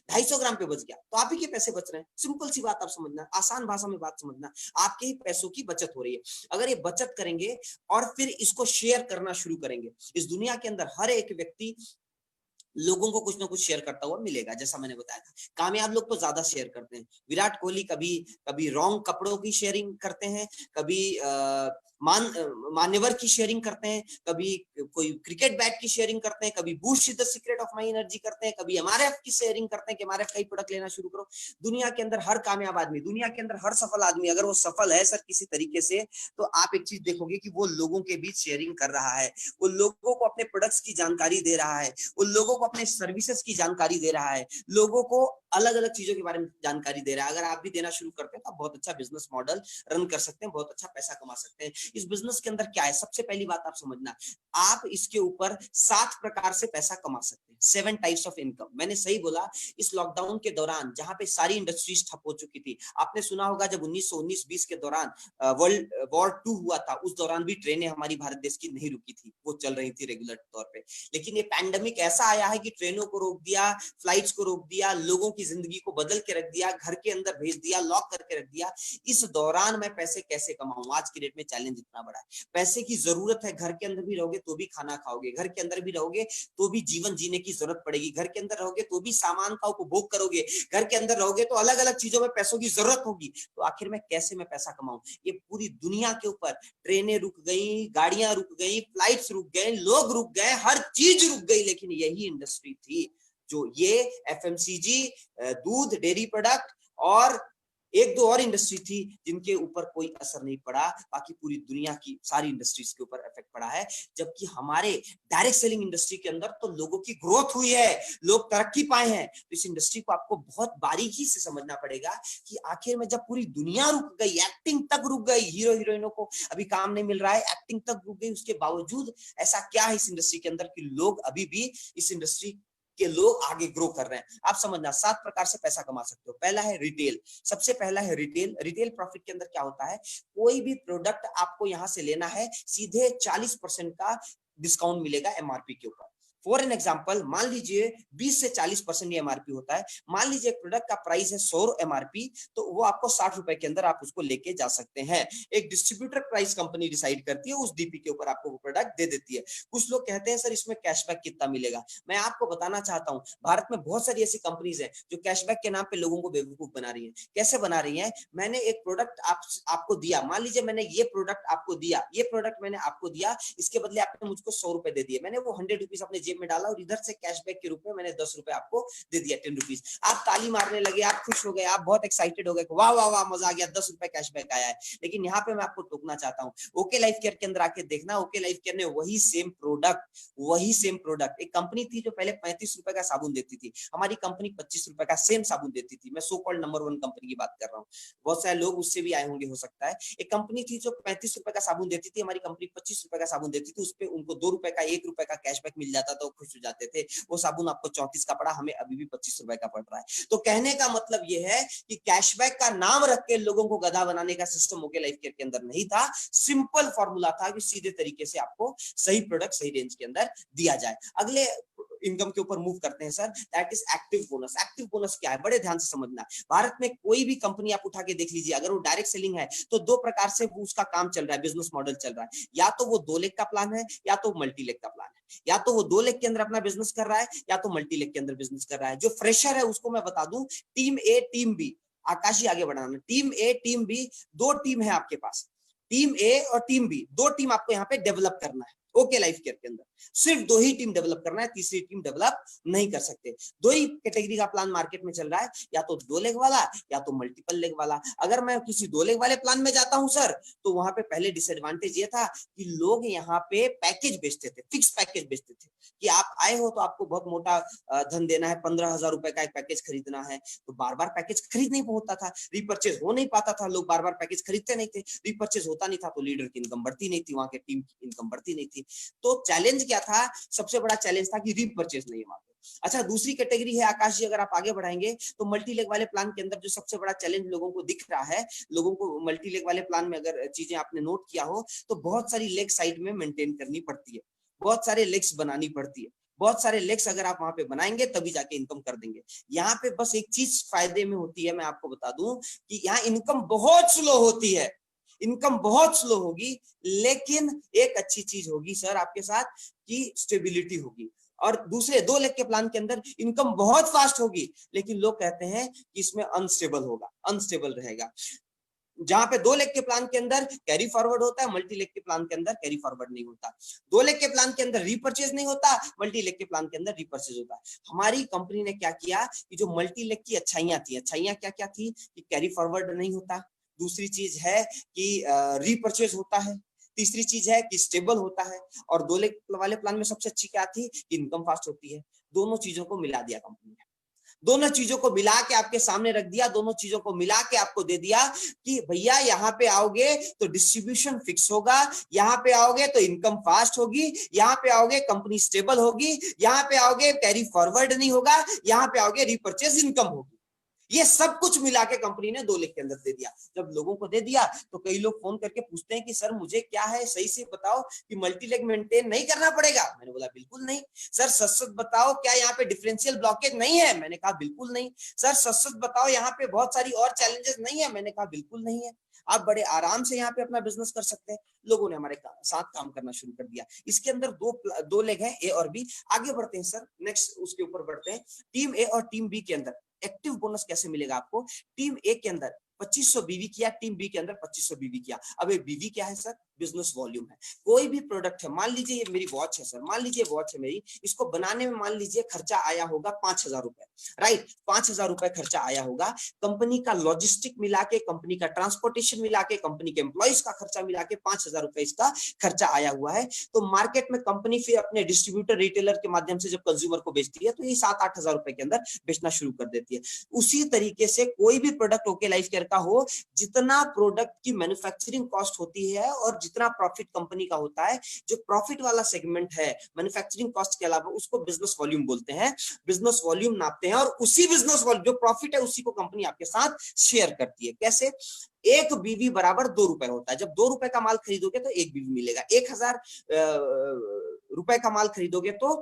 Speaker 1: 250 ग्राम पे बच गया, तो आप ही के पैसे बच रहे हैं। सिंपल सी बात आप समझना, आसान भाषा में बात समझना, आपके ही पैसों की बचत हो रही है। अगर ये बचत करेंगे और फिर इसको शेयर करना शुरू करेंगे, इस दुनिया के अंदर हर एक व्यक्ति लोगों को कुछ ना कुछ शेयर करता हुआ मिलेगा। जैसा मैंने बताया था, कामयाब लोग तो ज्यादा शेयर करते हैं। विराट कोहली कभी कभी रॉन्ग कपड़ों की शेयरिंग करते हैं, कभी मान्यवर की शेयरिंग करते हैं, कभी कोई क्रिकेट बैट की शेयरिंग करते हैं, कभी boost the secret of my energy करते हैं, कभी एमआरएफ की शेयरिंग करते हैं कि एमआरएफ का ही प्रोडक्ट लेना शुरू करो। दुनिया के अंदर हर कामयाब आदमी, दुनिया के अंदर हर सफल आदमी, अगर वो सफल है सर किसी तरीके से, तो आप एक चीज देखोगे कि वो लोगों के बीच शेयरिंग कर रहा है, वो लोगों को अपने प्रोडक्ट्स की जानकारी दे रहा है, उन लोगों को अपने सर्विसेज की जानकारी दे रहा है, लोगों को अलग अलग चीजों के बारे में जानकारी दे रहा है। अगर आप भी देना शुरू करते हैं तो आप बहुत अच्छा बिजनेस मॉडल रन कर सकते हैं, बहुत अच्छा पैसा कमा सकते हैं। इस बिजनेस के अंदर क्या है, सबसे पहली बात आप समझना, आप इसके ऊपर 7 प्रकार से पैसा कमा सकते हैं। 7 टाइप्स ऑफ इनकम। मैंने सही बोला। इस लॉकडाउन के दौरान जहां पे सारी इंडस्ट्रीज ठप हो चुकी थी, आपने सुना होगा जब 1919-20 के दौरान वर्ल्ड वॉर 2 हुआ था, उस दौरान भी ट्रेनें हमारी भारत देश की नहीं रुकी थी, वो चल रही थी रेगुलर तौर पे। लेकिन ये पैंडेमिक ऐसा आया है कि ट्रेनों को रोक दिया, फ्लाइट्स को रोक दिया, लोगों की जिंदगी को बदल के रख दिया, घर के अंदर भेज दिया, लॉक करके रख दिया। इस दौरान मैं पैसे कैसे कमाऊं, आज की डेट में चैलेंज जितना बड़ा है। पैसे की जरूरत है, घर के अंदर भी रहोगे तो भी खाना खाओगे, घर के अंदर भी रहोगे तो भी जीवन जीने की जरूरत पड़ेगी, घर के अंदर रहोगे तो भी सामान का उपभोग करोगे, घर के अंदर रहोगे तो अलग अलग चीजों में पैसों की जरूरत होगी। तो आखिर में कैसे मैं पैसा कमाऊं? ये पूरी दुनिया के ऊपर ट्रेनें रुक गई, गाड़ियां रुक गई, फ्लाइट्स रुक गए, लोग रुक गए, हर चीज रुक गई, लेकिन यही इंडस्ट्री थी जो ये एफएमसीजी, दूध, डेयरी प्रोडक्ट और एक दो और इंडस्ट्री थी जिनके ऊपर कोई असर नहीं पड़ा, बाकी पूरी दुनिया की सारी इंडस्ट्रीज के ऊपर इफेक्ट पड़ा है। जबकि हमारे डायरेक्ट सेलिंग इंडस्ट्री के अंदर तो लोगों की ग्रोथ हुई है, लोग तरक्की पाए हैं। तो इस इंडस्ट्री को आपको बहुत बारीकी से समझना पड़ेगा कि आखिर में जब पूरी दुनिया रुक गई, एक्टिंग तक रुक गई, हीरो हीरोइनों को अभी काम नहीं मिल रहा है, एक्टिंग तक रुक गई, उसके बावजूद ऐसा क्या है इस इंडस्ट्री के अंदर कि लोग अभी भी इस इंडस्ट्री के लोग आगे ग्रो कर रहे हैं। आप समझना 7 प्रकार से पैसा कमा सकते हो। पहला है रिटेल, सबसे पहला है रिटेल। रिटेल प्रॉफिट के अंदर क्या होता है, कोई भी प्रोडक्ट आपको यहां से लेना है, सीधे 40% का डिस्काउंट मिलेगा एमआरपी के ऊपर। फॉर एन एग्जाम्पल, मान लीजिए 20 से 40% ये एमआरपी होता है। मान लीजिए एक प्रोडक्ट का प्राइस है 100 एमआरपी, तो वो आपको 60 रुपए के अंदर आप उसको लेके जा सकते हैं। एक डिस्ट्रीब्यूटर प्राइस कंपनी डिसाइड करती है, उस डीपी के ऊपर आपको वो प्रोडक्ट दे देती है। कुछ लोग कहते हैं सर इसमें कैशबैक कितना मिलेगा। मैं आपको बताना चाहता हूं, भारत में बहुत सारी ऐसी कंपनीज हैं जो कैशबैक के नाम पे लोगों को बेवकूफ बना रही है। कैसे बना रही है? मैंने एक प्रोडक्ट आपको दिया, मान लीजिए मैंने ये प्रोडक्ट आपको दिया, ये प्रोडक्ट मैंने आपको दिया, इसके बदले आपने मुझको 100 रुपए दे दिए, मैंने वो 100 रुपीज अपने जेब में डाला और इधर से कैशबैक के रूप में मैंने 10 रुपए आपको दे दिया, 10 रुपीज। आप ताली मारने लगे, आप खुश हो गए, आप बहुत एक्साइटेड हो गए, वाह वाह वाह मजा आ गया, 10 रुपए कैशबैक आया है। लेकिन यहाँ पे मैं आपको टोकना चाहता हूँ, ओके लाइफ केयर के अंदर आके देखना, ओके लाइफ केयर ने वही सेम प्रोडक्ट, एक कंपनी थी जो पहले 35 रुपए का साबुन देती थी, हमारी कंपनी 25 रुपए का सेम साबुन देती थी। मैं सो कॉल्ड नंबर 1 कंपनी की बात कर रहा हूँ, बहुत सारे लोग उससे भी आए होंगे हो सकता है। एक कंपनी थी जो 35 रुपए का साबुन देती थी, हमारी कंपनी 25 रुपए का साबुन देती थी, उस पर उनको 2 रुपए का 1 रुपए का कैशबैक मिल जाता था, वो खुश हो जाते थे। वो साबुन आपको 34 का पड़ा, हमें अभी भी 25 रुपए का पड़ रहा है। तो कहने का मतलब ये है कि कैशबैक का नाम रख के लोगों को गधा बनाने का सिस्टम ओके लाइफ केयर के अंदर नहीं था। सिंपल फॉर्मूला था कि सीधे तरीके से आपको सही प्रोडक्ट सही रेंज के अंदर दिया जाए। अगले इनकम के ऊपर मूव करते हैं sir, that is active bonus. Active bonus क्या है, बड़े ध्यान से समझना। भारत में कोई भी कंपनी आप उठा के देख लीजिए, अगर वो डायरेक्ट सेलिंग है तो 2 प्रकार से उसका काम चल रहा है, बिजनेस मॉडल चल रहा है। या तो वो 2 लेग का प्लान है, या तो मल्टी लेग का प्लान है। या तो वो 2 लेग के अंदर अपना बिजनेस कर रहा है, या तो मल्टी लेग के अंदर बिजनेस कर रहा है। जो फ्रेशर है उसको मैं बता दूं, टीम ए टीम बी, आकाश जी आगे बढ़ाना, टीम ए टीम बी, 2 टीम है आपके पास, टीम ए और टीम बी, 2 टीम आपको यहाँ पे डेवलप करना है। ओके लाइफ केयर के अंदर सिर्फ 2 ही टीम डेवलप करना है, तीसरी टीम डेवलप नहीं कर सकते। 2 ही कैटेगरी का प्लान मार्केट में चल रहा है, या तो 2 लेग वाला या तो मल्टीपल लेग वाला। अगर मैं किसी 2 लेग वाले प्लान में जाता हूं सर, तो वहां पे पहले डिसएडवांटेज ये था कि लोग यहाँ पे पैकेज बेचते थे, फिक्स पैकेज बेचते थे कि आप आए हो तो आपको बहुत मोटा धन देना है, 15,000 रुपए का एक पैकेज खरीदना है। तो बार बार पैकेज खरीद नहीं होता था, रिपर्चेज हो नहीं पाता था, लोग बार बार पैकेज खरीदते नहीं थे, रिपर्चेज होता नहीं था, तो लीडर की इनकम बढ़ती नहीं थी, वहां के टीम की इनकम बढ़ती नहीं थी। तो चैलेंज क्या था, सबसे बड़ा चैलेंज था कि रीपरचेज नहीं हुआ। अच्छा, दूसरी कैटेगरी है आकाश जी, अगर आप आगे बढ़ाएंगे तो मल्टी लेग वाले प्लान के अंदर जो सबसे बड़ा चैलेंज लोगों को दिख रहा है, लोगों को मल्टी लेग वाले प्लान में अगर चीजें आपने नोट किया हो तो बहुत सारी लेग साइड में मेंटेन करनी पड़ती है, बहुत सारे लेग्स बनानी पड़ती है, बहुत सारे लेग्स अगर आप वहां पे बनाएंगे तभी जाके इनकम कर देंगे। यहाँ पे बस एक चीज फायदे में होती है, मैं आपको बता दूं कि यहाँ इनकम बहुत स्लो होती है, इनकम बहुत स्लो होगी, लेकिन एक अच्छी चीज होगी सर आपके साथ कि स्टेबिलिटी होगी। और दूसरे 2 लेग के प्लान के अंदर इनकम बहुत फास्ट होगी, लेकिन लोग कहते हैं कि इसमें अनस्टेबल होगा, अनस्टेबल रहेगा। जहां पे 2 लेग के प्लान के अंदर कैरी फॉरवर्ड होता है, मल्टी लेग के प्लान के अंदर कैरी फॉरवर्ड नहीं होता। 2 लेग के प्लान के अंदर रीपरचेज नहीं होता, मल्टी लेग के प्लान के अंदर रीपरचेज होता है। हमारी कंपनी ने क्या किया कि जो मल्टी लेग की अच्छाइयां थी, अच्छाइयां क्या क्या थी कि कैरी फॉरवर्ड नहीं होता, दूसरी चीज है कि रीपरचेज होता है, तीसरी चीज है कि स्टेबल होता है, और 2 लेग वाले प्लान में सबसे अच्छी क्या थी, इनकम फास्ट होती है। दोनों चीजों को मिला दिया कंपनी ने, दोनों चीजों को मिला के आपके सामने रख दिया, दोनों चीजों को मिला के आपको दे दिया कि भैया यहाँ पे आओगे तो डिस्ट्रीब्यूशन फिक्स होगा, यहाँ पे आओगे तो इनकम फास्ट होगी, यहाँ पे आओगे कंपनी स्टेबल होगी, यहाँ पे आओगे कैरी फॉरवर्ड नहीं होगा, यहाँ पे आओगे रीपरचेज इनकम होगी। ये सब कुछ मिला के कंपनी ने 2 लाख के अंदर दे दिया। जब लोगों को दे दिया तो कई लोग फोन करके पूछते हैं कि सर मुझे क्या है, सही से बताओ कि मल्टी लेग मेंटेन नहीं करना पड़ेगा। मैंने बोला बिल्कुल नहीं। सर सच सच बताओ क्या यहाँ पे डिफरेंशियल ब्लॉकेज नहीं है? मैंने कहा बिल्कुल नहीं। सर सच सच बताओ यहाँ पे बहुत सारी और चैलेंजेस नहीं है? मैंने कहा बिल्कुल नहीं है। आप बड़े आराम से यहाँ पे अपना बिजनेस कर सकते हैं। लोगों ने हमारे साथ काम करना शुरू कर दिया। इसके अंदर दो लेग है, ए और बी। आगे बढ़ते हैं सर, नेक्स्ट उसके ऊपर बढ़ते हैं। टीम ए और टीम बी के अंदर एक्टिव बोनस कैसे मिलेगा आपको? टीम ए के अंदर 2500 बीवी किया, टीम बी के अंदर 2500 बीवी किया। अब ये बीवी क्या है सर? बिजनेस वॉल्यूम है। कोई भी प्रोडक्ट है, मान लीजिए ये मेरी वॉच है सर, मान लीजिए वॉच है मेरी, इसको बनाने में मान लीजिए खर्चा आया होगा 5000 रुपए, राइट? 5000 रुपए खर्चा आया होगा। कंपनी का लॉजिस्टिक मिला के, कंपनी का ट्रांसपोर्टेशन मिला के, कंपनी के एम्प्लॉइज का खर्चा मिला के 5000 रुपए इसका खर्चा आया हुआ है। तो मार्केट में कंपनी फिर अपने डिस्ट्रीब्यूटर रिटेलर के माध्यम से जब कंज्यूमर को बेचती है तो ये 7-8 हजार रुपए के अंदर बेचना शुरू कर देती है। उसी तरीके से कोई भी प्रोडक्ट ओके लाइफ केयर का हो, जितना प्रोडक्ट की मैन्युफैक्चरिंग कॉस्ट होती है और जितना प्रॉफिट कंपनी का होता है, जो प्रॉफिट वाला सेगमेंट है मैन्युफैक्चरिंग कॉस्ट के अलावा, उसको बिजनेस वॉल्यूम बोलते हैं। बिजनेस वॉल्यूम नापते हैं और उसी बिजनेस वॉल्यूम जो प्रॉफिट है उसी को कंपनी आपके साथ शेयर करती है। कैसे? एक बीवी बराबर 2 रुपए होता है। जब 2 रुपए का माल खरीदोगे तो 1 बीवी मिलेगा। 1000 रुपए का माल खरीदोगे तो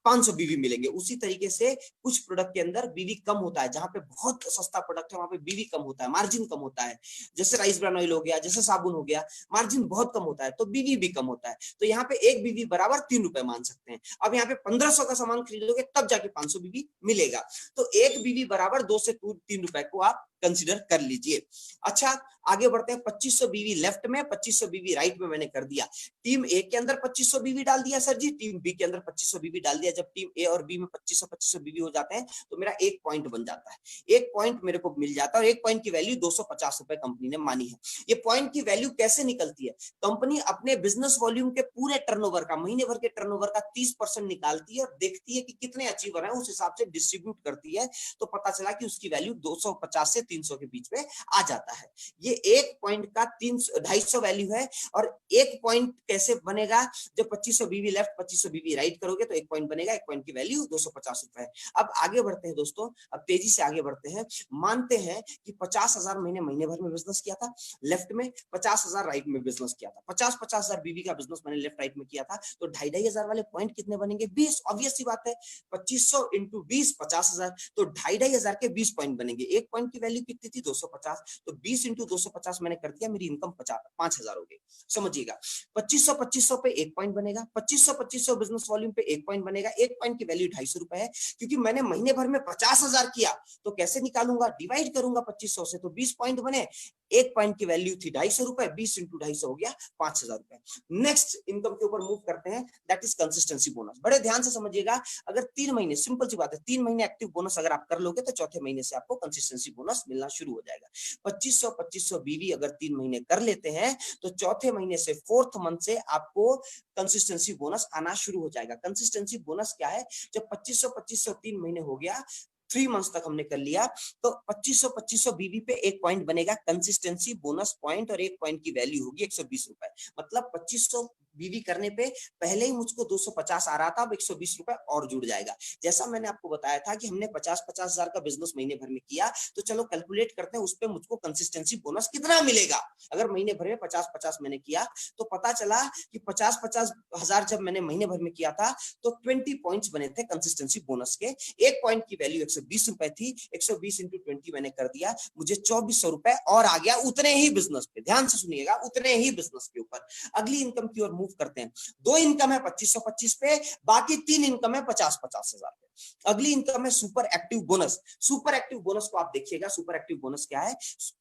Speaker 1: 500 बीवी मिलेंगे। उसी तरीके से कुछ प्रोडक्ट के अंदर बीवी कम होता है, जहां पे बहुत सस्ता प्रोडक्ट है वहां पे बीवी कम होता है, मार्जिन कम होता है। जैसे राइस ब्रान ऑयल हो गया, जैसे साबुन हो गया, मार्जिन बहुत कम होता है तो बीवी भी कम होता है। तो यहाँ पे 1 बीवी बराबर 3 रुपए मान सकते हैं। अब यहाँ पे 1500 का सामान खरीदोगे तब जाके 500 बीवी मिलेगा। तो 1 बीवी बराबर 2 से 3 रुपए को आप कंसिडर कर लीजिए। अच्छा, आगे बढ़ते हैं। 2500 बीवी लेफ्ट में, 2500 बीवी राइट में मैंने कर दिया। टीम ए के अंदर 2500 बीवी डाल दिया सर जी, टीम बी के अंदर 2500 बीवी डाल दिया। जब टीम ए और बी में 2500 बीवी हो जाते हैं तो मेरा 1 पॉइंट बन जाता है। 1 पॉइंट मेरे को मिल जाता है और 1 पॉइंट की वैल्यू 250 रुपए कंपनी ने मानी है। ये पॉइंट की वैल्यू कैसे निकलती है? कंपनी अपने बिजनेस वॉल्यूम के पूरे टर्नओवर का, महीने भर के टर्नओवर का 30% निकालती है और देखती है कि कितने अचीवर हैं, उस हिसाब से डिस्ट्रीब्यूट करती है। तो पता चला कि उसकी वैल्यू 250 से 300 के बीच में आ जाता है। ये 1 पॉइंट का 250 वैल्यू है। और 1 पॉइंट कैसे बनेगा? जब 2500 बीवी लेफ्ट 2500 बीवी राइट करोगे तो 1 पॉइंट बनेगा। 1 पॉइंट की वैल्यू 250 रुपए। अब आगे बढ़ते हैं दोस्तों, अब तेजी से आगे बढ़ते हैं। मानते हैं कि 50,000 महीने भर में बिजनेस किया था लेफ्ट में, 50,000 राइट में बिजनेस किया था। 50,000 बीवी का बिजनेस मैंने लेफ्ट राइट में किया था। तो 2,500 वाले पॉइंट कितने बनेंगे? 20। ऑब्वियस सी बात है, 2500 इंटू 20 50,000, तो 2,500 के 20 पॉइंट बनेंगे। 1 पॉइंट की वैल्यू कितनी थी? 250। तो 20 इंटू 250 मैंने कर दिया, मेरी इनकम 5,000 हो गई। समझिएगा, 2500 पे 1 पॉइंट बनेगा, 2500 बिजनेस वॉल्यूम पे 1 पॉइंट बनेगा। 1 पॉइंट की वैल्यू 250 रुपए है। क्योंकि मैंने महीने भर में 50,000 किया तो कैसे निकालूंगा? डिवाइड करूंगा 2500 से, तो 20 पॉइंट बने। 1 पॉइंट की वैल्यू थी 250 रुपए, 20 इंटू 250 हो गया 5,000 रुपए। नेक्स्ट इनकम के ऊपर मूव करते हैं, दैट इज कंसिस्टेंसी बोनस। बड़े ध्यान से समझिएगा, अगर 3 महीने, सिंपल सी बात है, 3 महीने एक्टिव बोनस अगर आप कर लोगे तो चौथे महीने से आपको कंसिस्टेंसी बोनस मिलना शुरू हो जाएगा। 2500 बीवी अगर 3 महीने कर लेते हैं तो चौथे महीने से 4th मंथ से आपको कंसिस्टेंसी बोनस आना शुरू हो जाएगा। कंसिस्टेंसी बोनस क्या है? जब 2500 3 महीने हो गया, 3 मंथ्स तक हमने कर लिया, तो 2500 बीवी पे 1 पॉइंट बनेगा कंसिस्टेंसी बोनस पॉइंट, और 1 पॉइंट की वैल्यू होगी 120 रुपए। मतलब 2500 बीवी करने पे पहले ही मुझको 250 आ रहा था, अब 120 रुपए और जुड़ जाएगा। जैसा मैंने आपको बताया था कि हमने 50-50 हजार का बिजनेस महीने भर में किया, तो चलो कैलकुलेट करते हैं उस पे मुझको कंसिस्टेंसी बोनस कितना मिलेगा। अगर महीने भर में 50-50 मैंने किया तो पता चला कि 50-50 हजार जब मैंने महीने भर में किया था तो 20 पॉइंट्स बने थे कंसिस्टेंसी बोनस के। 1 पॉइंट की वैल्यू 120 रुपए थी, 120 इंटू 20 मैंने कर दिया, मुझे 2400 रुपए और आ गया उतने ही बिजनेस पे। ध्यान से सुनिएगा, उतने ही बिजनेस के ऊपर। अगली इनकम की ओर मूव करते हैं। 2 इनकम है 2525 पे, बाकी 3 इनकम है 50-50 हजार पे। अगली इनकम है super active bonus. Super active bonus को आप देखिएगा, सुपर एक्टिव बोनस क्या है?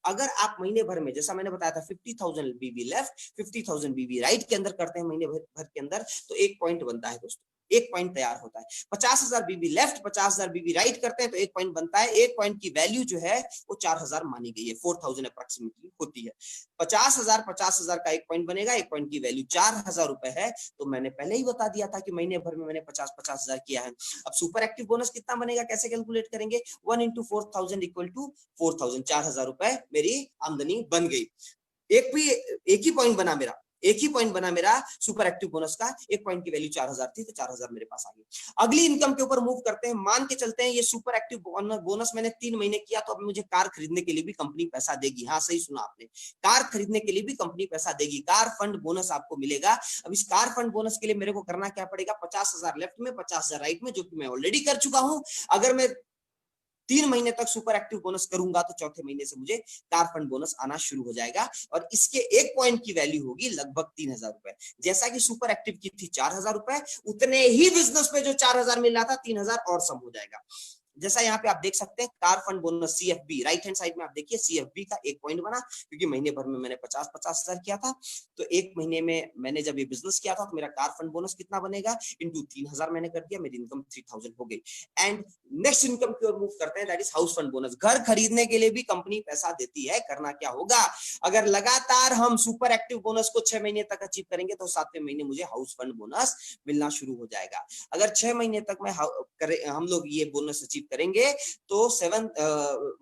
Speaker 1: अगर आप महीने भर में, जैसा मैंने बताया था, 50,000 बीवी लेफ्ट 50,000 बीवी राइट के अंदर करते हैं महीने भर के अंदर, तो 1 पॉइंट बनता है दोस्तों, 1 पॉइंट तैयार होता है। 50,000 बीवी लेफ्ट 50,000 बीवी राइट करते हैं तो 1 पॉइंट बनता है। 1 पॉइंट की वैल्यू जो है वो 4,000 मानी गई है, 4,000 अप्रोक्सीमेटली होती है। 50,000 का 1 पॉइंट बनेगा, 1 पॉइंट की वैल्यू 4,000 रुपए है। तो मैंने पहले ही बता दिया था कि महीने भर में मैंने 50-50 हजार किया है। अब सुपर एक्टिव बोनस कितना बनेगा, कैसे कैलकुलेट करेंगे? 1 इंटू 4,000 इक्वल टू 4,000, 4,000 रुपए मेरी आमदनी बन गई। एक ही पॉइंट बना मेरा, एक ही पॉइंट बना मेरा सुपर एक्टिव बोनस का, एक पॉइंट की वैल्यू 4000 थी तो 4000 मेरे पास आ गई। अगली इनकम के ऊपर मूव करते हैं। मान के चलते हैं ये सुपर एक्टिव बोनस मैंने 3 महीने किया, तो अब मुझे कार खरीदने के लिए भी कंपनी पैसा देगी। हाँ सही सुना आपने, कार खरीदने के लिए भी कंपनी पैसा देगी, कार फंड बोनस आपको मिलेगा। अब इस कार फंड बोनस के लिए मेरे को करना क्या पड़ेगा, 50,000 लेफ्ट में 50,000 राइट में, जो कि मैं ऑलरेडी कर चुका हूं। अगर मैं 3 महीने तक सुपर एक्टिव बोनस करूंगा तो चौथे महीने से मुझे कार फंड बोनस आना शुरू हो जाएगा, और इसके एक पॉइंट की वैल्यू होगी लगभग 3,000 रुपए। जैसा कि सुपर एक्टिव की थी 4,000 रुपए, उतने ही बिजनेस पे जो 4,000 मिल रहा था 3,000 और सम हो जाएगा। जैसा यहाँ पे आप देख सकते हैं car fund bonus CFB, right hand side में आप देखिए CFB का एक पॉइंट बना, क्योंकि महीने भर में मैंने 50,000 किया था, तो एक महीने में मैंने जब ये बिजनेस किया था तो मेरा कार फंड बोनस कितना बनेगा, इंटू 3,000 मैंने कर दिया, मेरी इनकम 3,000 हो गई। एंड नेक्स्ट इनकम की ओर मूव करते हैं, that is house fund bonus. घर खरीदने के लिए भी कंपनी पैसा देती है। करना क्या होगा, अगर लगातार हम सुपर एक्टिव बोनस को 6 महीने तक अचीव करेंगे तो 7वें महीने मुझे हाउस फंड बोनस मिलना शुरू हो जाएगा। अगर 6 महीने तक हम लोग ये बोनस अचीव करेंगे तो 7th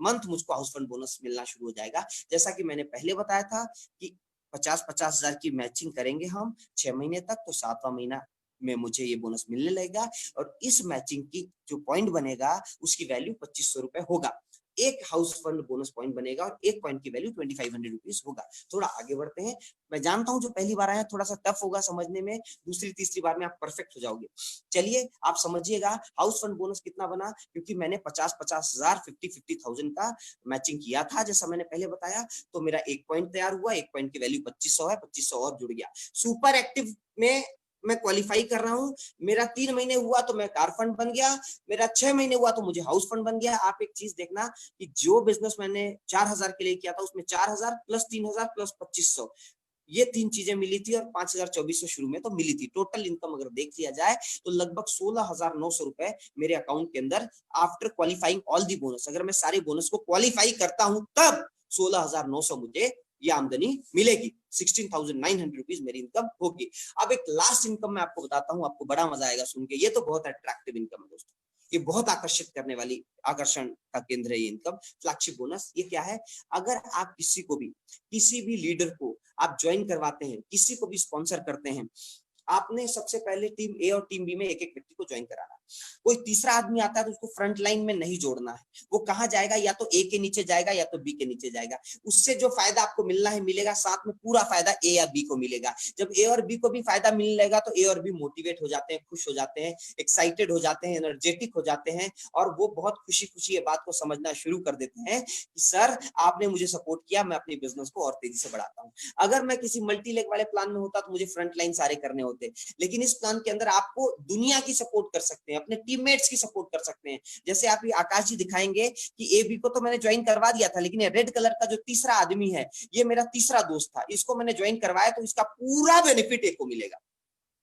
Speaker 1: मंथ मुझको हाउस फंड बोनस मिलना शुरू हो जाएगा। जैसा कि मैंने पहले बताया था कि 50,000 की मैचिंग करेंगे हम 6 महीने तक, तो 7वां महीना में मुझे ये बोनस मिलने लगेगा, और इस मैचिंग की जो पॉइंट बनेगा उसकी वैल्यू 2,500 रुपए होगा। एक हाउस फंड बोनस पॉइंट बनेगा और एक पॉइंट की वैल्यू 2,500 रुपीज होगा। थोड़ा आगे बढ़ते हैं। मैं जानता हूं जो पहली बार आया थोड़ा सा टफ होगा समझने में, दूसरी तीसरी बार में आप परफेक्ट हो जाओगे। चलिए आप समझिएगा हाउस फंड बोनस कितना बना, क्योंकि मैंने 50,000 50,000 का मैचिंग किया था जैसा मैंने पहले बताया, तो मेरा एक पॉइंट तैयार हुआ, एक पॉइंट की वैल्यू 2,500 है, 2,500 और जुड़ गया। सुपर एक्टिव में मैं क्वालिफाई कर रहा हूं, मेरा 3 महीने हुआ तो मैं कार फंड बन गया, मेरा 6 महीने हुआ तो मुझे हाउस फंड बन गया। आप एक चीज देखना कि जो बिजनेस मैंने 4,000 के लिए किया था उसमें 4,000 प्लस 3,000 प्लस 2,500, ये 3 चीजें मिली थी, और 5,024 शुरू में तो मिली थी। टोटल इनकम अगर देख लिया जाए तो लगभग 16,900 रुपए मेरे अकाउंट के अंदर after qualifying all the bonus, अगर मैं सारे बोनस को क्वालिफाई करता हूं तब 16,900 मुझे ये आमदनी मिलेगी। 16,900 रुपीज मेरी इनकम होगी। अब एक लास्ट इनकम मैं आपको बताता हूं, आपको बड़ा मजा आएगा सुन के। ये तो बहुत अट्रैक्टिव इनकम है दोस्तों, ये बहुत आकर्षित करने वाली, आकर्षण का केंद्र है ये इनकम, फ्लैगशिप बोनस। ये क्या है, अगर आप किसी भी लीडर को आप ज्वाइन करवाते हैं, किसी को भी स्पॉन्सर करते हैं, आपने सबसे पहले टीम ए और टीम बी में एक एक व्यक्ति को ज्वाइन कराना। कोई तीसरा आदमी आता है तो उसको फ्रंट लाइन में नहीं जोड़ना है। वो कहाँ जाएगा, या तो ए के नीचे जाएगा या तो बी के नीचे जाएगा। उससे जो फायदा आपको मिलना है मिलेगा, साथ में पूरा फायदा ए या बी को मिलेगा। जब ए और बी को भी फायदा मिलने लगेगा तो ए और बी मोटिवेट हो जाते हैं, खुश हो जाते हैं, एक्साइटेड हो जाते हैं, एनर्जेटिक हो जाते हैं, और वो बहुत खुशी खुशी ये बात को समझना शुरू कर देते हैं कि सर आपने मुझे सपोर्ट किया, मैं अपनी बिजनेस को और तेजी से बढ़ाता हूँ। अगर मैं किसी मल्टी लेग वाले प्लान में होता तो मुझे फ्रंट लाइन सारे करने होते, लेकिन इस प्लान के अंदर आपको दुनिया की सपोर्ट कर सकते हैं, अपने टीममेट्स की सपोर्ट कर सकते हैं। जैसे आप ये आकाश जी दिखाएंगे कि ए बी को तो मैंने ज्वाइन करवा दिया था, लेकिन ये रेड कलर का जो तीसरा आदमी है ये मेरा तीसरा दोस्त था, इसको मैंने ज्वाइन करवाया तो इसका पूरा बेनिफिट ए को मिलेगा,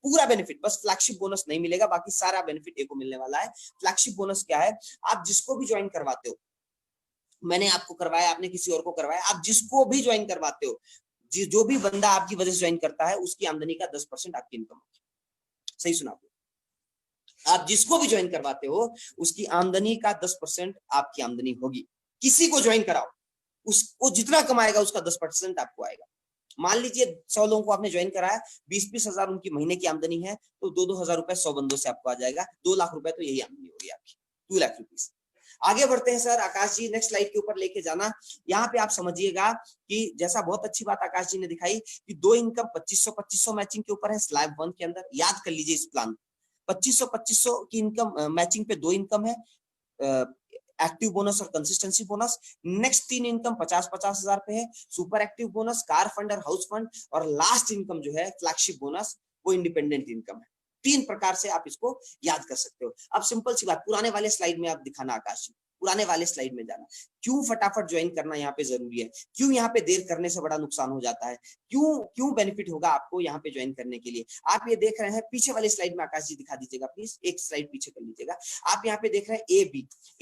Speaker 1: पूरा बेनिफिट। बस फ्लैगशिप बोनस नहीं मिलेगा, बाकी सारा बेनिफिट ए को मिलने वाला है। फ्लैगशिप बोनस क्या है, आप जिसको भी ज्वाइन करवाते हो, मैंने आपको करवाया, आपने किसी और को करवाया, आप जिसको भी ज्वाइन करवाते हो, जो भी बंदा आपकी वजह से ज्वाइन करता है उसकी आमदनी का 10% आपकी इनकम होगी। सही सुना आपने, आप जिसको भी ज्वाइन करवाते हो उसकी आमदनी का 10% आपकी आमदनी होगी। किसी को ज्वाइन कराओ, उसको जितना कमाएगा उसका 10% आपको आएगा। मान लीजिए 100 लोगों को आपने ज्वाइन कराया, 20-20 हजार उनकी महीने की आमदनी है, तो 2-2 हजार रुपए 100 बंदों से आपको आ जाएगा, 2 लाख रुपए तो यही आमदनी होगी आपकी, 2 लाख रुपीज। आगे बढ़ते हैं सर, आकाश जी नेक्स्ट स्लाइड के ऊपर लेके जाना। यहाँ पे आप समझिएगा कि जैसा बहुत अच्छी बात आकाश जी ने दिखाई कि 2 इनकम 2500 मैचिंग के ऊपर है स्लैब 1 के अंदर। याद कर लीजिए इस प्लान, 2500 की इनकम मैचिंग पे 2 इनकम है, एक्टिव बोनस और कंसिस्टेंसी बोनस। नेक्स्ट 3 इनकम 50-50 हजार पे है, super active bonus, car fund और हाउस फंड, और लास्ट इनकम जो है फ्लैगशिप बोनस, वो इंडिपेंडेंट इनकम है। 3 प्रकार से आप इसको याद कर सकते हो। अब सिंपल सी बात, पुराने वाले स्लाइड में आप दिखाना आकाश जी, पुराने वाले स्लाइड में जाना। क्यों फटाफट ज्वाइन करना यहाँ पे जरूरी है, क्यों यहाँ पे देर करने से बड़ा नुकसान हो जाता है, क्यों बेनिफिट होगा आपको यहाँ पे ज्वाइन करने के लिए। आप ये देख रहे हैं, पीछे वाली स्लाइड में आकाश जी दिखा दीजिएगा प्लीज, एक स्लाइड पीछे कर लीजिएगा। आप यहाँ पे देख रहे हैं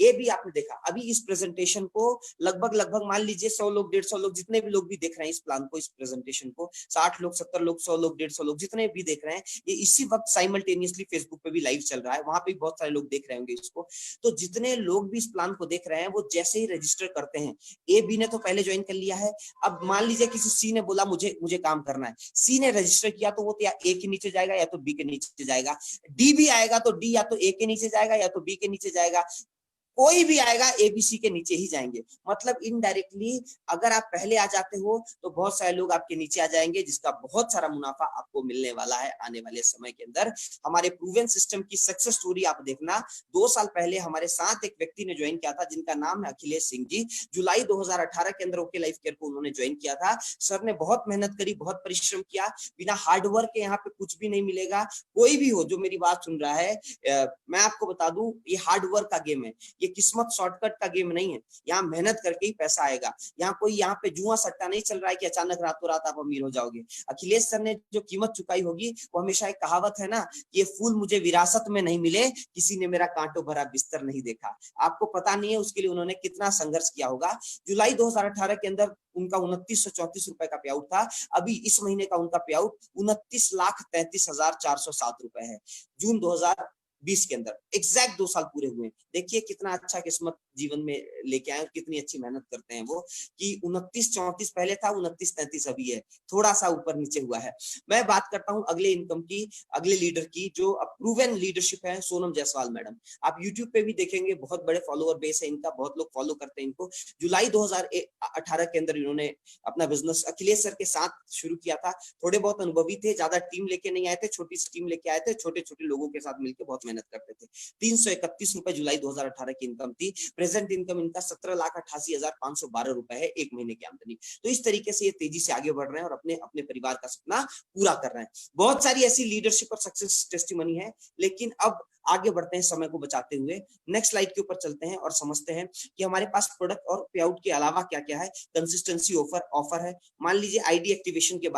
Speaker 1: ए बी आपने देखा। अभी इस प्रेजेंटेशन को लगभग मान लीजिए 100 लोग 150 लोग, जितने भी लोग भी देख रहे हैं इस प्लान को, इस प्रेजेंटेशन को, 60 लोग 70 लोग 100 लोग 150 लोग जितने भी देख रहे हैं, ये इसी वक्त साइमल्टेनियसली फेसबुक पे भी लाइव चल रहा है, वहां पे बहुत सारे लोग देख रहे होंगे इसको। तो जितने लोग भी इस प्लान इंसान को देख रहे हैं, वो जैसे ही रजिस्टर करते हैं, ए बी ने तो पहले ज्वाइन कर लिया है, अब मान लीजिए किसी सी ने बोला मुझे काम करना है, सी ने रजिस्टर किया तो वो तो या ए के नीचे जाएगा या तो बी के नीचे जाएगा, डी भी आएगा तो डी या तो ए के नीचे जाएगा या तो बी के नीचे जाएगा, कोई भी आएगा एबीसी के नीचे ही जाएंगे। मतलब इनडायरेक्टली अगर आप पहले आ जाते हो तो बहुत सारे लोग आपके नीचे आ जाएंगे, जिसका बहुत सारा मुनाफा आपको मिलने वाला है आने वाले समय के अंदर। हमारे प्रूवन सिस्टम की सक्सेस स्टोरी आप देखना, 2 साल पहले हमारे साथ एक व्यक्ति ने ज्वाइन किया था जिनका नाम है अखिलेश सिंह जी। जुलाई 2018 के अंदर ओके लाइफ केयर को उन्होंने ज्वाइन किया था। सर ने बहुत मेहनत करी, बहुत परिश्रम किया, बिना हार्डवर्क के यहाँ पे कुछ भी नहीं मिलेगा। कोई भी हो जो मेरी बात सुन रहा है, मैं आपको बता दूं, ये हार्डवर्क का गेम है, ये किस्मत शॉर्टकट का गेम नहीं है। यहाँ मेहनत करके ही पैसा आएगा। यहाँ पे जुआ सट्टा नहीं चल रहा है कि अचानक रातों रात आप अमीर हो जाओगे। अखिलेश सर ने जो कीमत चुकाई होगी, वो हमेशा एक कहावत है ना, ये फूल मुझे विरासत में नहीं मिले, किसी ने मेरा कांटों भरा बिस्तर नहीं देखा। आपको पता नहीं है उसके लिए उन्होंने कितना संघर्ष किया होगा। जुलाई 2018 के अंदर उनका 2934 रुपए का पे आउट था। अभी इस महीने का उनका पे आउट 29,33,407 रुपए है। जून 2020 के अंदर एग्जैक्ट 2 साल पूरे हुए। देखिए कितना अच्छा किस्मत जीवन में लेके आए और कितनी अच्छी मेहनत करते हैं वो, कि 2934 पहले था, 2933 अभी है, थोड़ा सा ऊपर नीचे हुआ है। मैं बात करता हूं अगले इनकम की, अगले लीडर की, जो प्रूवन लीडरशिप है, सोनम जायसवाल मैडम। आप यूट्यूब पे भी देखेंगे, बहुत बड़े फॉलोअर बेस है इनका, बहुत लोग फॉलो करते हैं इनको। जुलाई 2018 के अंदर इन्होंने अपना बिजनेस अखिलेश सर के साथ शुरू किया था। थोड़े बहुत अनुभवी थे, ज्यादा टीम लेके नहीं आए थे, छोटी सी टीम लेके आए थे, छोटे छोटे लोगों के साथ मिलकर बहुत मेहनत करते थे। 331 रुपए जुलाई 2018 की इनकम थी। प्रेजेंट इनकम इनका 17,88,512 रुपए है, एक महीने की आमदनी। तो इस तरीके से ये तेजी से आगे बढ़ रहे हैं और अपने अपने परिवार का सपना पूरा कर रहे हैं। बहुत सारी ऐसी लीडरशिप और सक्सेस टेस्टिमनी है, लेकिन अब आगे बढ़ते हैं समय को बचाते हुए। नेक्स्ट स्लाइड के ऊपर चलते हैं और समझते हैं कि हमारे पास प्रोडक्ट और पे आउट के अलावा क्या क्या है। कंसिस्टेंसी ऑफर है। मान लीजिए आईडी एक्टिवेशन के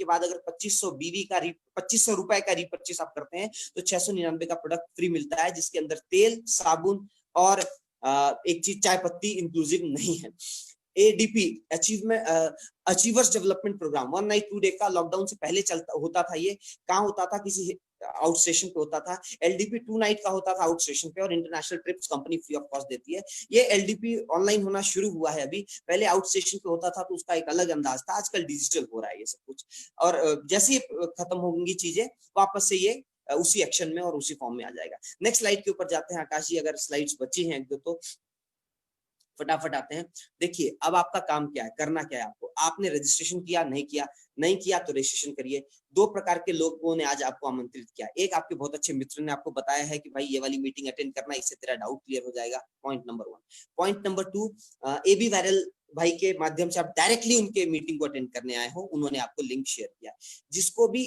Speaker 1: बाद अगर 2500 रुपए का रीपर्चेस आप करते हैं तो 699 का प्रोडक्ट फ्री मिलता है, जिसके अंदर तेल, साबुन और एक चीज चाय पत्ती इंक्लूसिव नहीं है। ADP achievers development program 1 night 2 day का लॉकडाउन से पहले होता था। ये कहाँ होता था? किसी आउट स्टेशन पे होता था। एलडीपी 2 नाइट का होता था आउट स्टेशन पे, और international trips company free of cost देती है। ये एलडीपी ऑनलाइन होना शुरू हुआ है अभी, पहले आउट स्टेशन पे होता था तो उसका एक अलग अंदाज था, आजकल डिजिटल हो रहा है ये सब कुछ। और जैसे ही खत्म होंगी चीजें, वापस से ये उसी एक्शन में और उसी फॉर्म में आ जाएगा। नेक्स्ट स्लाइड के ऊपर जाते हैं। आकाश जी अगर स्लाइड्स बची हैं एक दो तो फटाफट आते हैं। देखिए अब आपका काम क्या है, करना क्या है आपको। आपने रजिस्ट्रेशन किया, नहीं किया तो रजिस्ट्रेशन करिए। 2 प्रकार के लोगों ने आज आपको आमंत्रित किया। एक आपके बहुत अच्छे मित्र ने आपको बताया है कि भाई ये वाली मीटिंग अटेंड करना, इससे तेरा डाउट क्लियर हो जाएगा। Point number 1। Point number 2, AB viral भाई के माध्यम से आप डायरेक्टली उनके मीटिंग को अटेंड करने आए हो, उन्होंने आपको लिंक शेयर किया। जिसको भी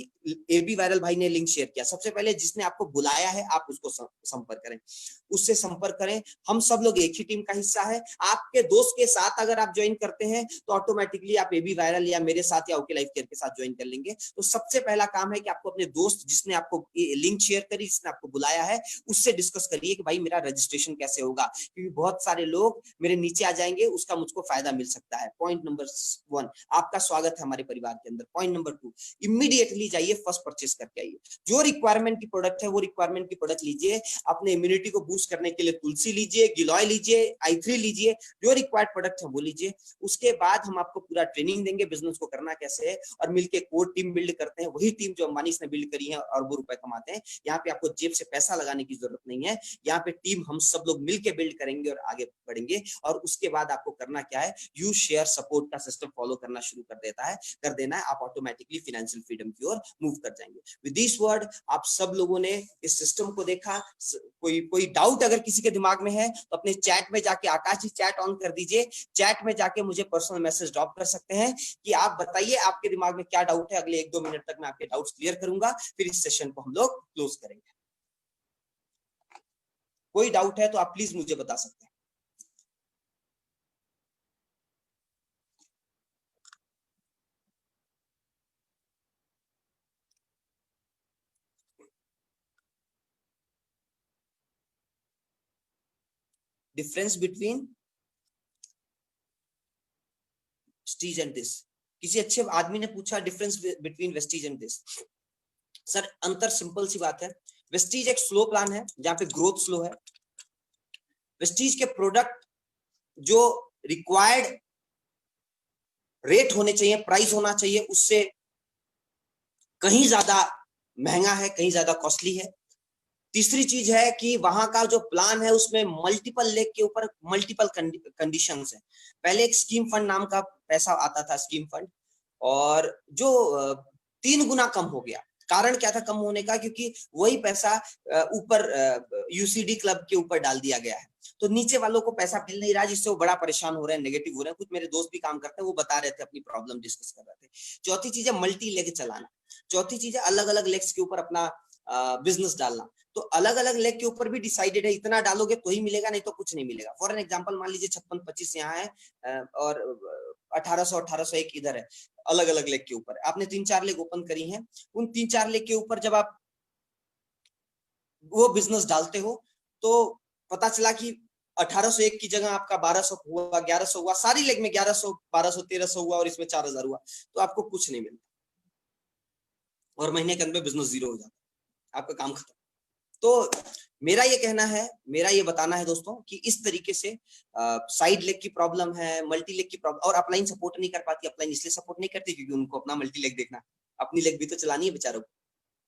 Speaker 1: एबी वायरल भाई ने लिंक शेयर किया, सबसे पहले जिसने आपको बुलाया है आप उसको संपर्क करें, उससे संपर्क करें। हम सब लोग एक ही टीम का हिस्सा है। आपके दोस्त के साथ अगर आप ज्वाइन करते हैं तो ऑटोमेटिकली आप एबी वायरल या मेरे साथ या ओके लाइफ केयर के साथ ज्वाइन कर लेंगे। तो सबसे पहला काम है कि आपको अपने दोस्त जिसने आपको लिंक शेयर करी, जिसने आपको बुलाया है, उससे डिस्कस करिए कि भाई मेरा रजिस्ट्रेशन कैसे होगा, क्योंकि बहुत सारे लोग मेरे नीचे आ जाएंगे, उसका मुझको फायदा मिल सकता है। पॉइंट नंबर 1, आपका स्वागत है हमारे परिवार के अंदर। पॉइंट नंबर 2, इमीडिएटली जाइए फर्स्ट परचेस करके आइए। जो रिक्वायरमेंट की प्रोडक्ट है वो रिक्वायरमेंट की प्रोडक्ट लीजिए। अपने इम्यूनिटी को बूस्ट करने के लिए तुलसी लीजिए, गिलोय लीजिए, i3 लीजिए, जो रिक्वायर्ड प्रोडक्ट है वो लीजिए। उसके बाद हम आपको पूरा ट्रेनिंग देंगे बिजनेस को करना कैसे है, और मिलके कोर टीम बिल्ड करते हैं। वही टीम जो अंबानी ने बिल्ड करी है और अरबों रुपए कमाते हैं। यहाँ पे आपको जेब से पैसा लगाने की जरूरत नहीं है। यहाँ पे टीम हम सब लोग मिलके बिल्ड करेंगे और आगे बढ़ेंगे। और उसके बाद आपको करना क्या है, यूज शेयर सपोर्ट का सिस्टम फॉलो करना शुरू कर देना है। आप ऑटोमेटिकली फाइनेंशियल फ्रीडम की ओर मूव कर जाएंगे। विद दिस वर्ड, आप सब लोगों ने इस सिस्टम को देखा। कोई डाउट अगर किसी के दिमाग में है तो अपने चैट में जाके, आकाश जी चैट ऑन कर दीजिए, चैट में जाके मुझे पर्सनल मैसेज ड्रॉप कर सकते हैं कि आप बताइए आपके दिमाग में क्या डाउट है। अगले 1-2 मिनट तक मैं आपके डाउट्स क्लियर करूंगा, फिर इस सेशन को हम लोग क्लोज करेंगे। कोई डाउट है तो आप प्लीज मुझे बता सकते हैं। Difference between Vestige and this. किसी अच्छे आदमी ने पूछा difference between Vestige and this. Sir अंतर सिंपल सी बात है। वेस्टीज एक स्लो प्लान है जहां पे ग्रोथ स्लो है, वेस्टीज के प्रोडक्ट जो रिक्वायर्ड रेट होने चाहिए, प्राइस होना चाहिए, उससे कहीं ज्यादा महंगा है, कहीं ज्यादा कॉस्टली है। तीसरी चीज है कि वहां का जो प्लान है उसमें मल्टीपल लेग के ऊपर मल्टीपल कंडीशंस है। पहले एक स्कीम फंड नाम का पैसा आता था, स्कीम फंड, और जो 3 गुना कम हो गया। कारण क्या था कम होने का? क्योंकि वही पैसा ऊपर यूसीडी क्लब के ऊपर डाल दिया गया है, तो नीचे वालों को पैसा मिल नहीं रहा, जिससे वो बड़ा परेशान हो रहे हैं, नेगेटिव हो रहे हैं। कुछ मेरे दोस्त भी काम करते हैं, वो बता रहे थे, अपनी प्रॉब्लम डिस्कस कर रहे थे। चौथी चीज है मल्टी लेग चलाना। चौथी चीज है अलग अलग लेग्स के ऊपर अपना बिजनेस डालना। तो अलग अलग लेग के ऊपर भी डिसाइडेड है, इतना डालोगे तो ही मिलेगा, नहीं तो कुछ नहीं मिलेगा। फॉर एन एग्जांपल मान लीजिए 56-25 यहाँ है और 1800-1801 इधर है, अलग अलग लेग के ऊपर। आपने 3-4 लेग ओपन करी हैं, उन 3-4 लेग के ऊपर जब आप वो बिजनेस डालते हो तो पता चला कि 1801 की जगह आपका 1200 हुआ, 1100 हुआ, सारी लेग में 1100, 1200, 1300 हुआ और इसमें 4000 हुआ, तो आपको कुछ नहीं मिलता और महीने के अंदर बिजनेस जीरो हो जाता है, आपका काम खत्म। तो मेरा ये कहना है, मेरा ये बताना है दोस्तों कि इस तरीके से साइड लेग की प्रॉब्लम है, मल्टी लेग की प्रॉब्लम, और अपलाइन सपोर्ट नहीं कर पाती। अपलाइन इसलिए सपोर्ट नहीं करती क्योंकि उनको अपना मल्टी लेग देखना, अपनी लेग भी तो चलानी है बेचारों को,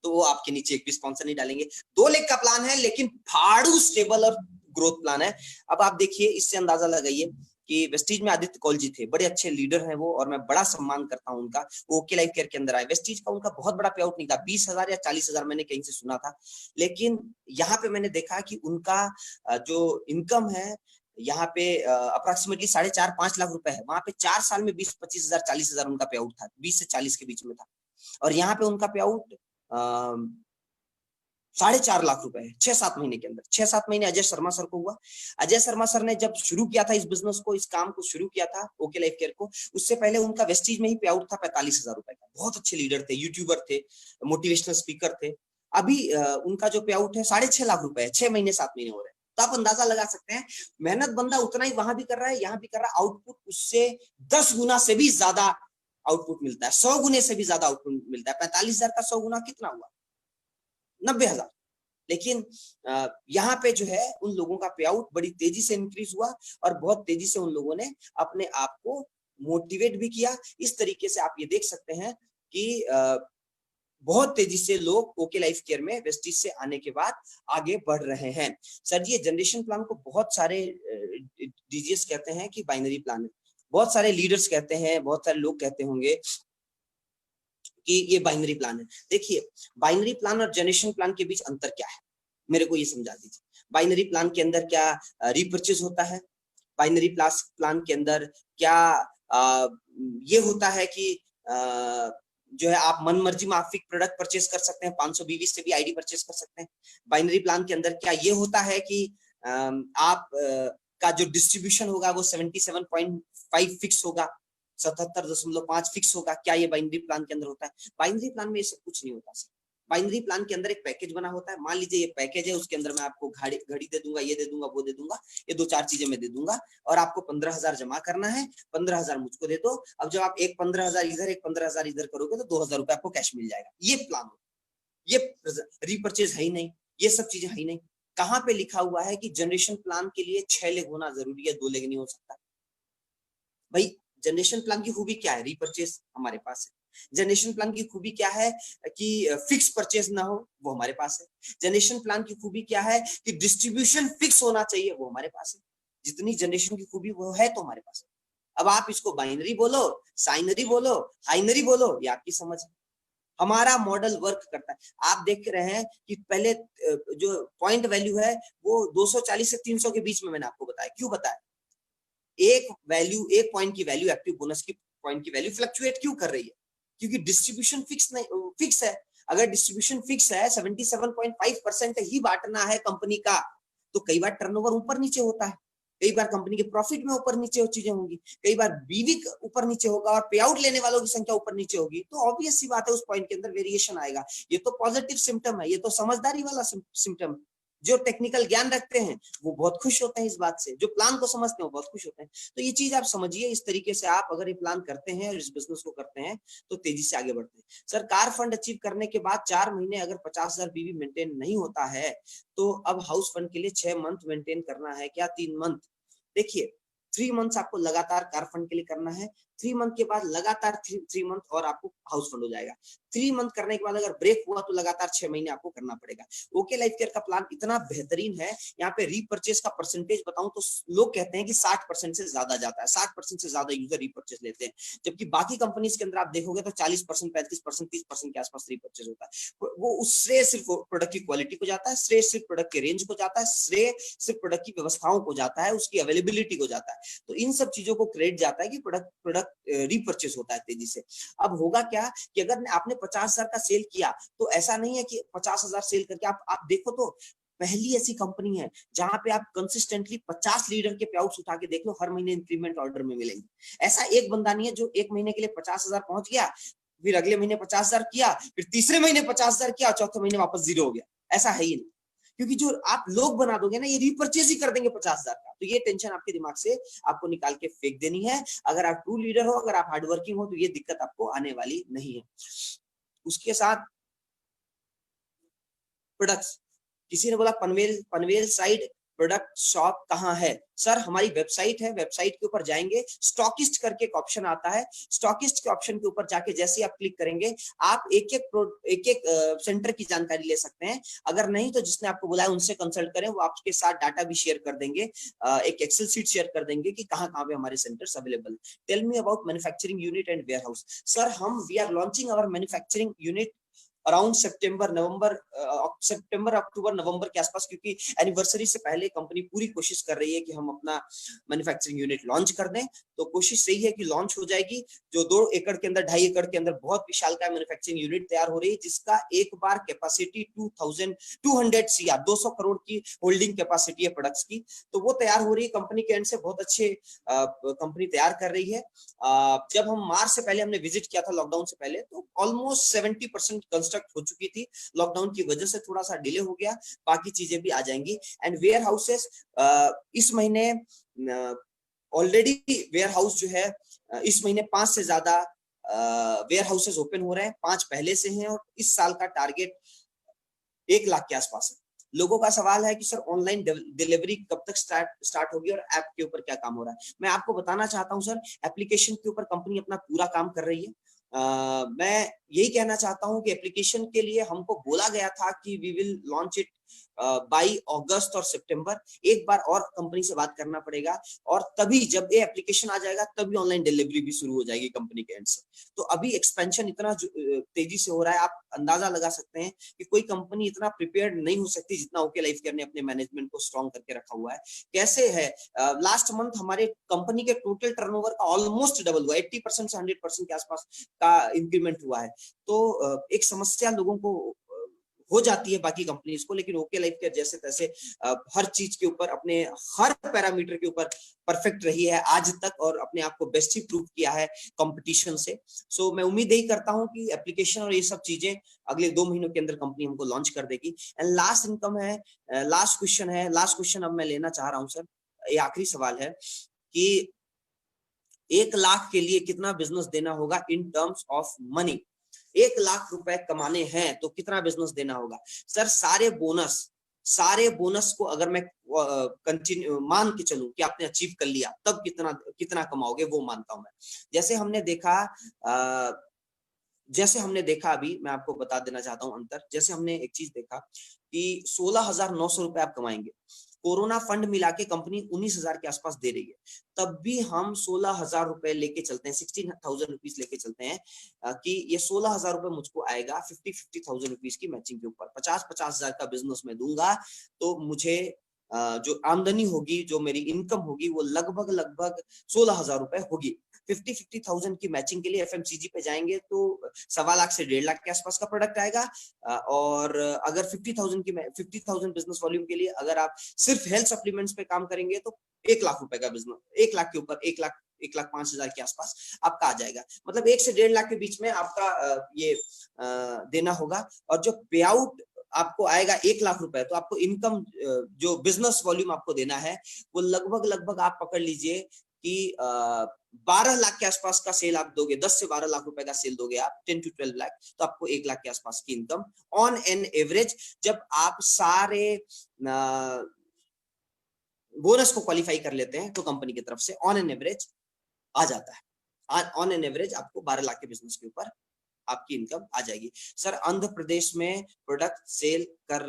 Speaker 1: तो वो आपके नीचे एक भी स्पॉन्सर नहीं डालेंगे। 2 लेग का प्लान है लेकिन फाड़ू स्टेबल और ग्रोथ प्लान है। अब आप देखिए, इससे अंदाजा लगाइए कि वेस्टीज में आदित्य कौल जी थे, बड़े अच्छे लीडर हैं वो, और मैं बड़ा सम्मान करता हूं उनका। वो ओके लाइफ केयर के अंदर आए, वेस्टीज का उनका बहुत बड़ा पे आउट नहीं था, 20,000 या 40,000 मैंने कहीं से सुना था। लेकिन यहाँ पे मैंने देखा कि उनका जो इनकम है यहाँ पे अप्रोक्सीमेटली 4.5-5 लाख रुपए है। वहां पे 4 साल में 20-25,000 40,000 उनका पे आउट था, 20 से 40 के बीच में था। और यहाँ पे उनका पे आउट 4.5 लाख रुपए है 6-7 महीने के अंदर। 6-7 महीने अजय शर्मा सर को हुआ। अजय शर्मा सर ने जब शुरू किया था इस बिजनेस को, इस काम को शुरू किया था ओके लाइफ केयर को, उससे पहले उनका वेस्टीज में ही पे आउट था 45,000 रुपए का। बहुत अच्छे लीडर थे, यूट्यूबर थे, मोटिवेशनल स्पीकर थे। अभी उनका जो पे आउट है 6.5 लाख रुपए है, 6 महीने 7 महीने हो रहे हैं। तो आप अंदाजा लगा सकते हैं, मेहनत बंदा उतना ही वहां भी कर रहा है, यहाँ भी कर रहा है, आउटपुट उससे 10 गुना से भी ज्यादा आउटपुट मिलता है, 100 गुने से भी ज्यादा आउटपुट मिलता है। 45,000 का 100 गुना कितना हुआ? 90,000। लेकिन यहाँ पे जो है उन लोगों का पे आउट बड़ी तेजी से इंक्रीज हुआ और बहुत तेजी से उन लोगों ने अपने आप को मोटिवेट भी किया। इस तरीके से आप ये देख सकते हैं कि बहुत तेजी से लोग ओके लाइफ केयर में वेस्टीज से आने के बाद आगे बढ़ रहे हैं। सर जी, ये जनरेशन प्लान को बहुत सारे डीजीएस कहते हैं कि बाइनरी प्लान है, बहुत सारे लीडर्स कहते हैं, बहुत सारे लोग कहते होंगे कि ये बाइनरी प्लान है। देखिए, बाइनरी प्लान और जनरेशन प्लान के बीच अंतर क्या है, मेरे को ये समझा दीजिए। बाइनरी प्लान के अंदर क्या रिपर्चेज होता है? बाइनरी प्लान के अंदर क्या ये होता है कि जो है आप मन मर्जी माफिक प्रोडक्ट परचेस कर सकते हैं, 500 बीवी से भी आईडी परचेस कर सकते हैं। बाइनरी प्लान के अंदर क्या ये होता है कि आप का जो डिस्ट्रीब्यूशन होगा वो 77.5 फिक्स होगा, 77.5 फिक्स होगा? क्या ये बाइनरी प्लान के अंदर होता है? बाइनरी प्लान में ये सब कुछ नहीं होता सर। बाइनरी प्लान के अंदर एक पैकेज बना होता है। मान लीजिए ये पैकेज है, उसके अंदर मैं आपको घड़ी दे दूंगा, ये दे दूंगा, वो दे दूंगा, ये 2-4 चीजें मैं दे दूंगा और आपको 15,000 जमा करना है, 15,000 मुझको दे दो। अब जब आप एक 15,000 इधर, एक 15,000 इधर करोगे तो 2,000 रुपए आपको कैश मिल जाएगा। ये प्लान, ये रिपर्चेज है ही नहीं, ये सब चीजें है ही नहीं। कहाँ पे लिखा हुआ है कि जनरेशन प्लान के लिए 6 लेग होना जरूरी है, 2 लेग नहीं हो सकता? भाई, जनरेशन प्लान की खूबी क्या है? रिपर्चेज हमारे पास है। जनरेशन प्लान की खूबी क्या है कि फिक्स परचेज ना हो, वो हमारे पास है। जनरेशन प्लान की खूबी क्या है कि डिस्ट्रीब्यूशन फिक्स होना चाहिए, वो हमारे पास है। जितनी जनरेशन की खूबी वो है तो हमारे पास है। अब आप इसको बाइनरी बोलो, साइनरी बोलो, हाइनरी बोलो, ये आपकी समझ है। हमारा मॉडल वर्क करता है। आप देख रहे हैं कि पहले जो पॉइंट वैल्यू है वो 240 से 300 के बीच में, मैंने आपको बताया। क्यों बताया? एक पॉइंट की वैल्यू, एक्टिव बोनस की पॉइंट की वैल्यू फ्लक्चुएट क्यों कर रही है? क्योंकि डिस्ट्रीब्यूशन फिक्स है। अगर डिस्ट्रीब्यूशन फिक्स है, 77.5% ही बांटना है कंपनी का, तो कई बार टर्नओवर ऊपर नीचे होता है, कई बार कंपनी के प्रॉफिट में ऊपर नीचे चीजें होंगी, कई बार बीवी ऊपर नीचे होगा और पे आउट लेने वालों की संख्या ऊपर नीचे होगी, तो ऑब्वियस सी बात है उस पॉइंट के अंदर वेरिएशन आएगा। ये तो पॉजिटिव सिम्टम है, ये तो समझदारी वाला सिम्टम है। जो टेक्निकल ज्ञान रखते हैं वो बहुत खुश होते हैं इस बात से, जो प्लान को समझते हैं वो बहुत खुश होते हैं। तो ये चीज आप समझिए, इस तरीके से आप अगर ये प्लान करते हैं और इस बिजनेस को करते हैं तो तेजी से आगे बढ़ते हैं। सर कार फंड अचीव करने के बाद 4 महीने अगर 50,000 बीवी मेंटेन नहीं होता है तो अब हाउस फंड के लिए 6 मंथ मेंटेन करना है क्या 3 मंथ? देखिए 3 मंथ्स आपको लगातार कार फंड के लिए करना है, 3 मंथ के बाद लगातार 3 मंथ और आपको हाउस फंड हो जाएगा। 3 मंथ करने के बाद अगर ब्रेक हुआ तो लगातार 6 महीने आपको करना पड़ेगा। ओके लाइफ केयर का प्लान इतना बेहतरीन है, यहाँ पे रीपर्चेस का परसेंटेज बताऊं तो लोग कहते हैं कि 60% से ज्यादा जाता है, 60% से ज्यादा यूजर रीपर्चेस लेते हैं, जबकि बाकी कंपनीज के अंदर आप देखोगे तो 40%, 35%, 30% के आसपास रीपर्चेस होता है। वो उससे सिर्फ प्रोडक्ट की क्वालिटी को जाता है, श्रेय सिर्फ प्रोडक्ट के रेंज को जाता है, श्रेय सिर्फ प्रोडक्ट की व्यवस्थाओं को जाता है, उसकी अवेलेबिलिटी को जाता है। तो इन सब चीजों को क्रेडिट जाता है कि प्रोडक्ट रीपर्चेस होता है तेजी से। अब होगा क्या कि अगर आपने 50,000 का सेल किया तो ऐसा नहीं है कि 50,000 सेल करके आप देखो तो पहली ऐसी कंपनी है जहां पे आप कंसिस्टेंटली 50 लीडर के पेआउट्स उठा के देख लो, हर महीने इंक्रीमेंट ऑर्डर में मिलेंगे। ऐसा एक बंदा नहीं है जो एक महीने के लिए 50,000 पहुंच गया, फिर अगले महीने 50,000 किया, फिर तीसरे महीने 50,000 किया, चौथे महीने वापस जीरो हो गया। ऐसा है ही नहीं, क्योंकि जो आप लोग बना दोगे ना ये रीपर्चेज ही कर देंगे 50,000 का। तो ये टेंशन आपके दिमाग से आपको निकाल के फेंक देनी है। अगर आप ट्रू लीडर हो, अगर आप हार्डवर्किंग हो तो ये दिक्कत आपको आने वाली नहीं है। उसके साथ प्रोडक्ट्स, किसी ने बोला Panvel Panvel side product shop कहाँ है? सर हमारी वेबसाइट है, वेबसाइट के ऊपर जाएंगे, स्टॉकिस्ट करके एक ऑप्शन आता है, स्टॉकिस्ट के ऑप्शन के ऊपर जाके जैसे आप क्लिक करेंगे आप एक एक सेंटर की जानकारी ले सकते हैं। अगर नहीं तो जिसने आपको बुलाया उनसे कंसल्ट करें, वो आपके साथ डाटा भी शेयर कर देंगे, एक एक्सेल शीट शेयर कर देंगे कि कहाँ कहाँ पे हमारे centres available. Tell me about manufacturing unit and warehouse. Sir हम we are launching our manufacturing unit around September October November के आसपास, क्योंकि एनिवर्सरी से पहले कंपनी पूरी कोशिश कर रही है कि हम अपना मैन्युफैक्चरिंग यूनिट लॉन्च कर दें। तो कोशिश सही है कि लॉन्च हो जाएगी। जो 2 एकड़ के अंदर 2.5 एकड़ के अंदर बहुत विशाल का मैन्युफैक्चरिंग यूनिट तैयार हो रही है, जिसका एक बार कैपेसिटी 200 CR 200 करोड़ की होल्डिंग कैपेसिटी है प्रोडक्ट्स की। तो वो तैयार हो रही है कंपनी के एंड से, बहुत अच्छे कंपनी तैयार कर रही है। जब हम मार्च से पहले हमने विजिट किया था लॉकडाउन से पहले, तो ऑलमोस्ट 70% कंस्ट्रक्ट हो चुकी थी। लॉकडाउन की वजह से थोड़ा सा डिले हो गया, बाकी चीजें भी आ जाएंगी। एंड वेयर हाउसेस इस महीने ऑलरेडी वेयर हाउस जो है इस महीने 5 से ज्यादा वेयर हाउसेस ओपन हो रहे हैं, 5 पहले से हैं और इस साल का टारगेट 1 लाख के आसपास है। लोगों का सवाल है कि सर ऑनलाइन डिलीवरी कब तक स्टार्ट होगी और ऐप के ऊपर क्या काम हो रहा है? मैं आपको बताना चाहता हूं सर, एप्लीकेशन के ऊपर कंपनी अपना पूरा काम कर रही है। मैं यही कहना चाहता हूं कि एप्लीकेशन के लिए हमको बोला गया था कि we will launch it by August और सितंबर। एक बार और कंपनी से बात करना पड़ेगा और तभी जब ये एप्लीकेशन आ जाएगा तभी ऑनलाइन डिलीवरी भी शुरू हो जाएगी कंपनी के एंड से। तो अभी एक्सपेंशन इतना तेजी से हो रहा है, आप अंदाजा लगा सकते हैं कि कोई कंपनी इतना प्रिपेयर्ड नहीं हो सकती जितना ओके लाइफ केयर ने अपने मैनेजमेंट को स्ट्रॉन्ग करके रखा हुआ है। कैसे है, लास्ट मंथ हमारे कंपनी के टोटल टर्नओवर का ऑलमोस्ट डबल हुआ, 80% से 100% के आसपास का इंक्रीमेंट हुआ है। तो एक समस्या लोगों को हो जाती है बाकी कंपनीज को, लेकिन ओके लाइफ केयर जैसे तैसे हर चीज के ऊपर, अपने हर पैरामीटर के ऊपर परफेक्ट रही है आज तक और अपने आप को बेस्ट ही प्रूव किया है कंपटीशन से। सो मैं उम्मीद यही करता हूं कि एप्लीकेशन और ये सब चीजें अगले 2 महीनों के अंदर कंपनी हमको लॉन्च कर देगी। एंड लास्ट इनकम है, लास्ट क्वेश्चन अब मैं लेना चाह रहा हूं सर, ये आखिरी सवाल है कि 1 लाख के लिए कितना बिजनेस देना होगा in terms of money? 1 lakh रुपए कमाने हैं तो कितना बिजनेस देना होगा? सर सारे बोनस को अगर मैं कंटिन्यू मान के चलूं कि आपने अचीव कर लिया, तब कितना कमाओगे वो मानता हूं मैं। जैसे हमने देखा अभी मैं आपको बता देना चाहता हूं अंतर। जैसे हमने एक चीज देखा कि 16,900 रुपए आप कमाएंगे, कोरोना फंड मिला के कंपनी 19,000 के आसपास दे रही है, तब भी हम 16,000 रुपए लेके चलते हैं, 16,000 रुपीज लेके चलते हैं कि ये 16,000 रुपए मुझको आएगा 50,000 रुपीज की मैचिंग के ऊपर। 50,000 का बिजनेस में दूंगा तो मुझे जो आमदनी होगी, जो मेरी इनकम होगी वो लगभग 16,000 रुपए होगी। 50,000 की मैचिंग के लिए एफएमसीजी पे जाएंगे तो 1.25 लाख से 1.5 लाख के आसपास का प्रोडक्ट आएगा। और अगर 50,000 बिजनेस वॉल्यूम के लिए अगर आप सिर्फ हेल्थ सप्लीमेंट्स पे काम करेंगे तो 1 लाख रुपए का बिजनेस, 1 लाख के ऊपर 1,05,000 के आसपास आपका आ जाएगा। मतलब 1 से 1.5 लाख के बीच में आपका ये देना होगा। और जो पे आउट आपको आएगा 1 लाख रुपए, तो आपको इनकम जो बिजनेस वॉल्यूम आपको देना है वो लगभग आप पकड़ लीजिए कि 12 लाख के आसपास का सेल आप दोगे, 10 से 12 लाख रुपए का सेल दोगे आप, 10 to 12 लाख, तो आपको 1 लाख के आसपास की इनकम ऑन एन एवरेज, जब आप सारे बोनस को क्वालिफाई कर लेते हैं तो कंपनी की तरफ से ऑन एन एवरेज आ जाता है। ऑन एन एवरेज आपको 12 लाख के बिजनेस के ऊपर आपकी इनकम आ जाएगी। सर आंध्र प्रदेश में प्रोडक्ट सेल कर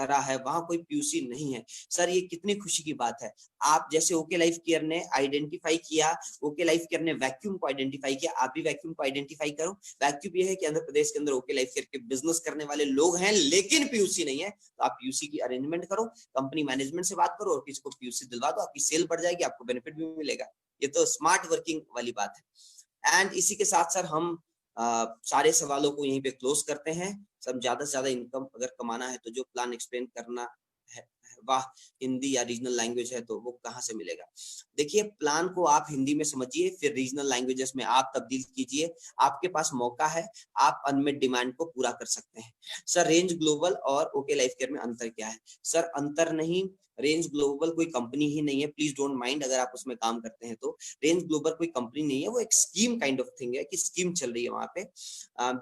Speaker 1: रहा है, वहां कोई पीयूसी नहीं है। सर ये कितनी खुशी की बात है। आप जैसे ओके लाइफ केयर ने आइडेंटिफाई किया, ओके लाइफ केयर ने वैक्यूम को आइडेंटिफाई किया, आप भी वैक्यूम को आइडेंटिफाई करो। वैक्यूम ये है कि आंध्र प्रदेश के अंदर ओके लाइफ केयर के बिजनेस करने वाले लोग हैं लेकिन पीयूसी नहीं है, तो आप पीयूसी की अरेंजमेंट करो, कंपनी मैनेजमेंट से बात करो और किसी को पीयूसी दिलवा दो, आपकी सेल बढ़ जाएगी, आपको बेनिफिट भी मिलेगा। ये तो स्मार्ट वर्किंग वाली बात है। एंड इसी के साथ सर हम सारे सवालों को यहीं पे क्लोज करते हैं। सब ज्यादा से ज्यादा इनकम अगर कमाना है तो जो प्लान एक्सप्लेन करना है, वाह हिंदी या रीजनल लैंग्वेज है तो वो कहाँ से मिलेगा। देखिए प्लान को आप हिंदी में समझिए, फिर रीजनल लैंग्वेजेस में आप तब्दील कीजिए, आपके पास मौका है, आप अनमेट डिमांड को पूरा कर सकते हैं। सर रेंज ग्लोबल और ओके लाइफ केयर में अंतर क्या है। सर अंतर नहीं, रेंज ग्लोबल कोई कंपनी ही नहीं है, प्लीज डोंट माइंड अगर आप उसमें काम करते हैं तो। रेंज ग्लोबल कोई कंपनी नहीं है, वो एक स्कीम काइंड ऑफ थिंग है कि स्कीम चल रही है वहां पे,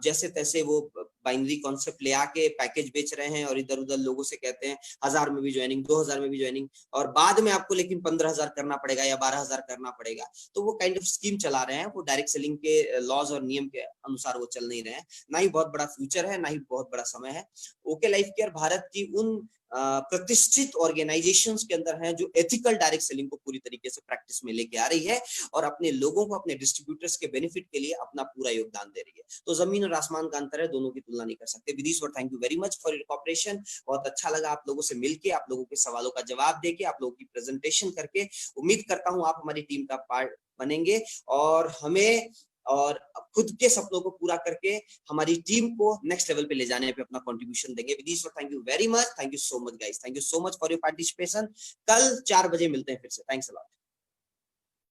Speaker 1: जैसे तैसे वो बाइनरी कॉन्सेप्ट ले आके पैकेज बेच रहे हैं और इधर उधर लोगों से कहते हैं 1000 में भी ज्वाइनिंग, 2000 में भी ज्वाइनिंग, और बाद में आपको लेकिन 15,000 करना पड़ेगा या 12,000 करना पड़ेगा। तो वो काइंड ऑफ स्कीम चला रहे हैं, वो डायरेक्ट सेलिंग के लॉज और नियम के अनुसार वो चल नहीं रहे हैं। ना ही बहुत बड़ा फ्यूचर है, ना ही बहुत बड़ा समय है। ओके लाइफ केयर भारत की उन प्रतिष्ठित ऑर्गेनाइजेशंस के अंदर हैं जो एथिकल डायरेक्ट सेलिंग को पूरी तरीके से प्रैक्टिस में लेके आ रही है और अपने लोगों को, अपने डिस्ट्रीब्यूटर्स के बेनिफिट के लिए अपना पूरा योगदान दे रही है। तो जमीन और आसमान का अंतर है, दोनों की तुलना नहीं कर सकते। Vidishwar thank you very much for your cooperation. बहुत अच्छा लगा आप लोगों से मिलके, आप लोगों के सवालों का जवाब देके, आप लोगों की प्रेजेंटेशन करके। उम्मीद करता हूं आप हमारी टीम का पार्ट बनेंगे और हमें और खुद के सपनों को पूरा करके हमारी टीम को नेक्स्ट लेवल पे ले जाने पे अपना कंट्रीब्यूशन देंगे। Vidishwar thank you very much, thank you so much guys, thank you so much for your participation. कल 4 बजे मिलते हैं फिर से। Thanks a lot.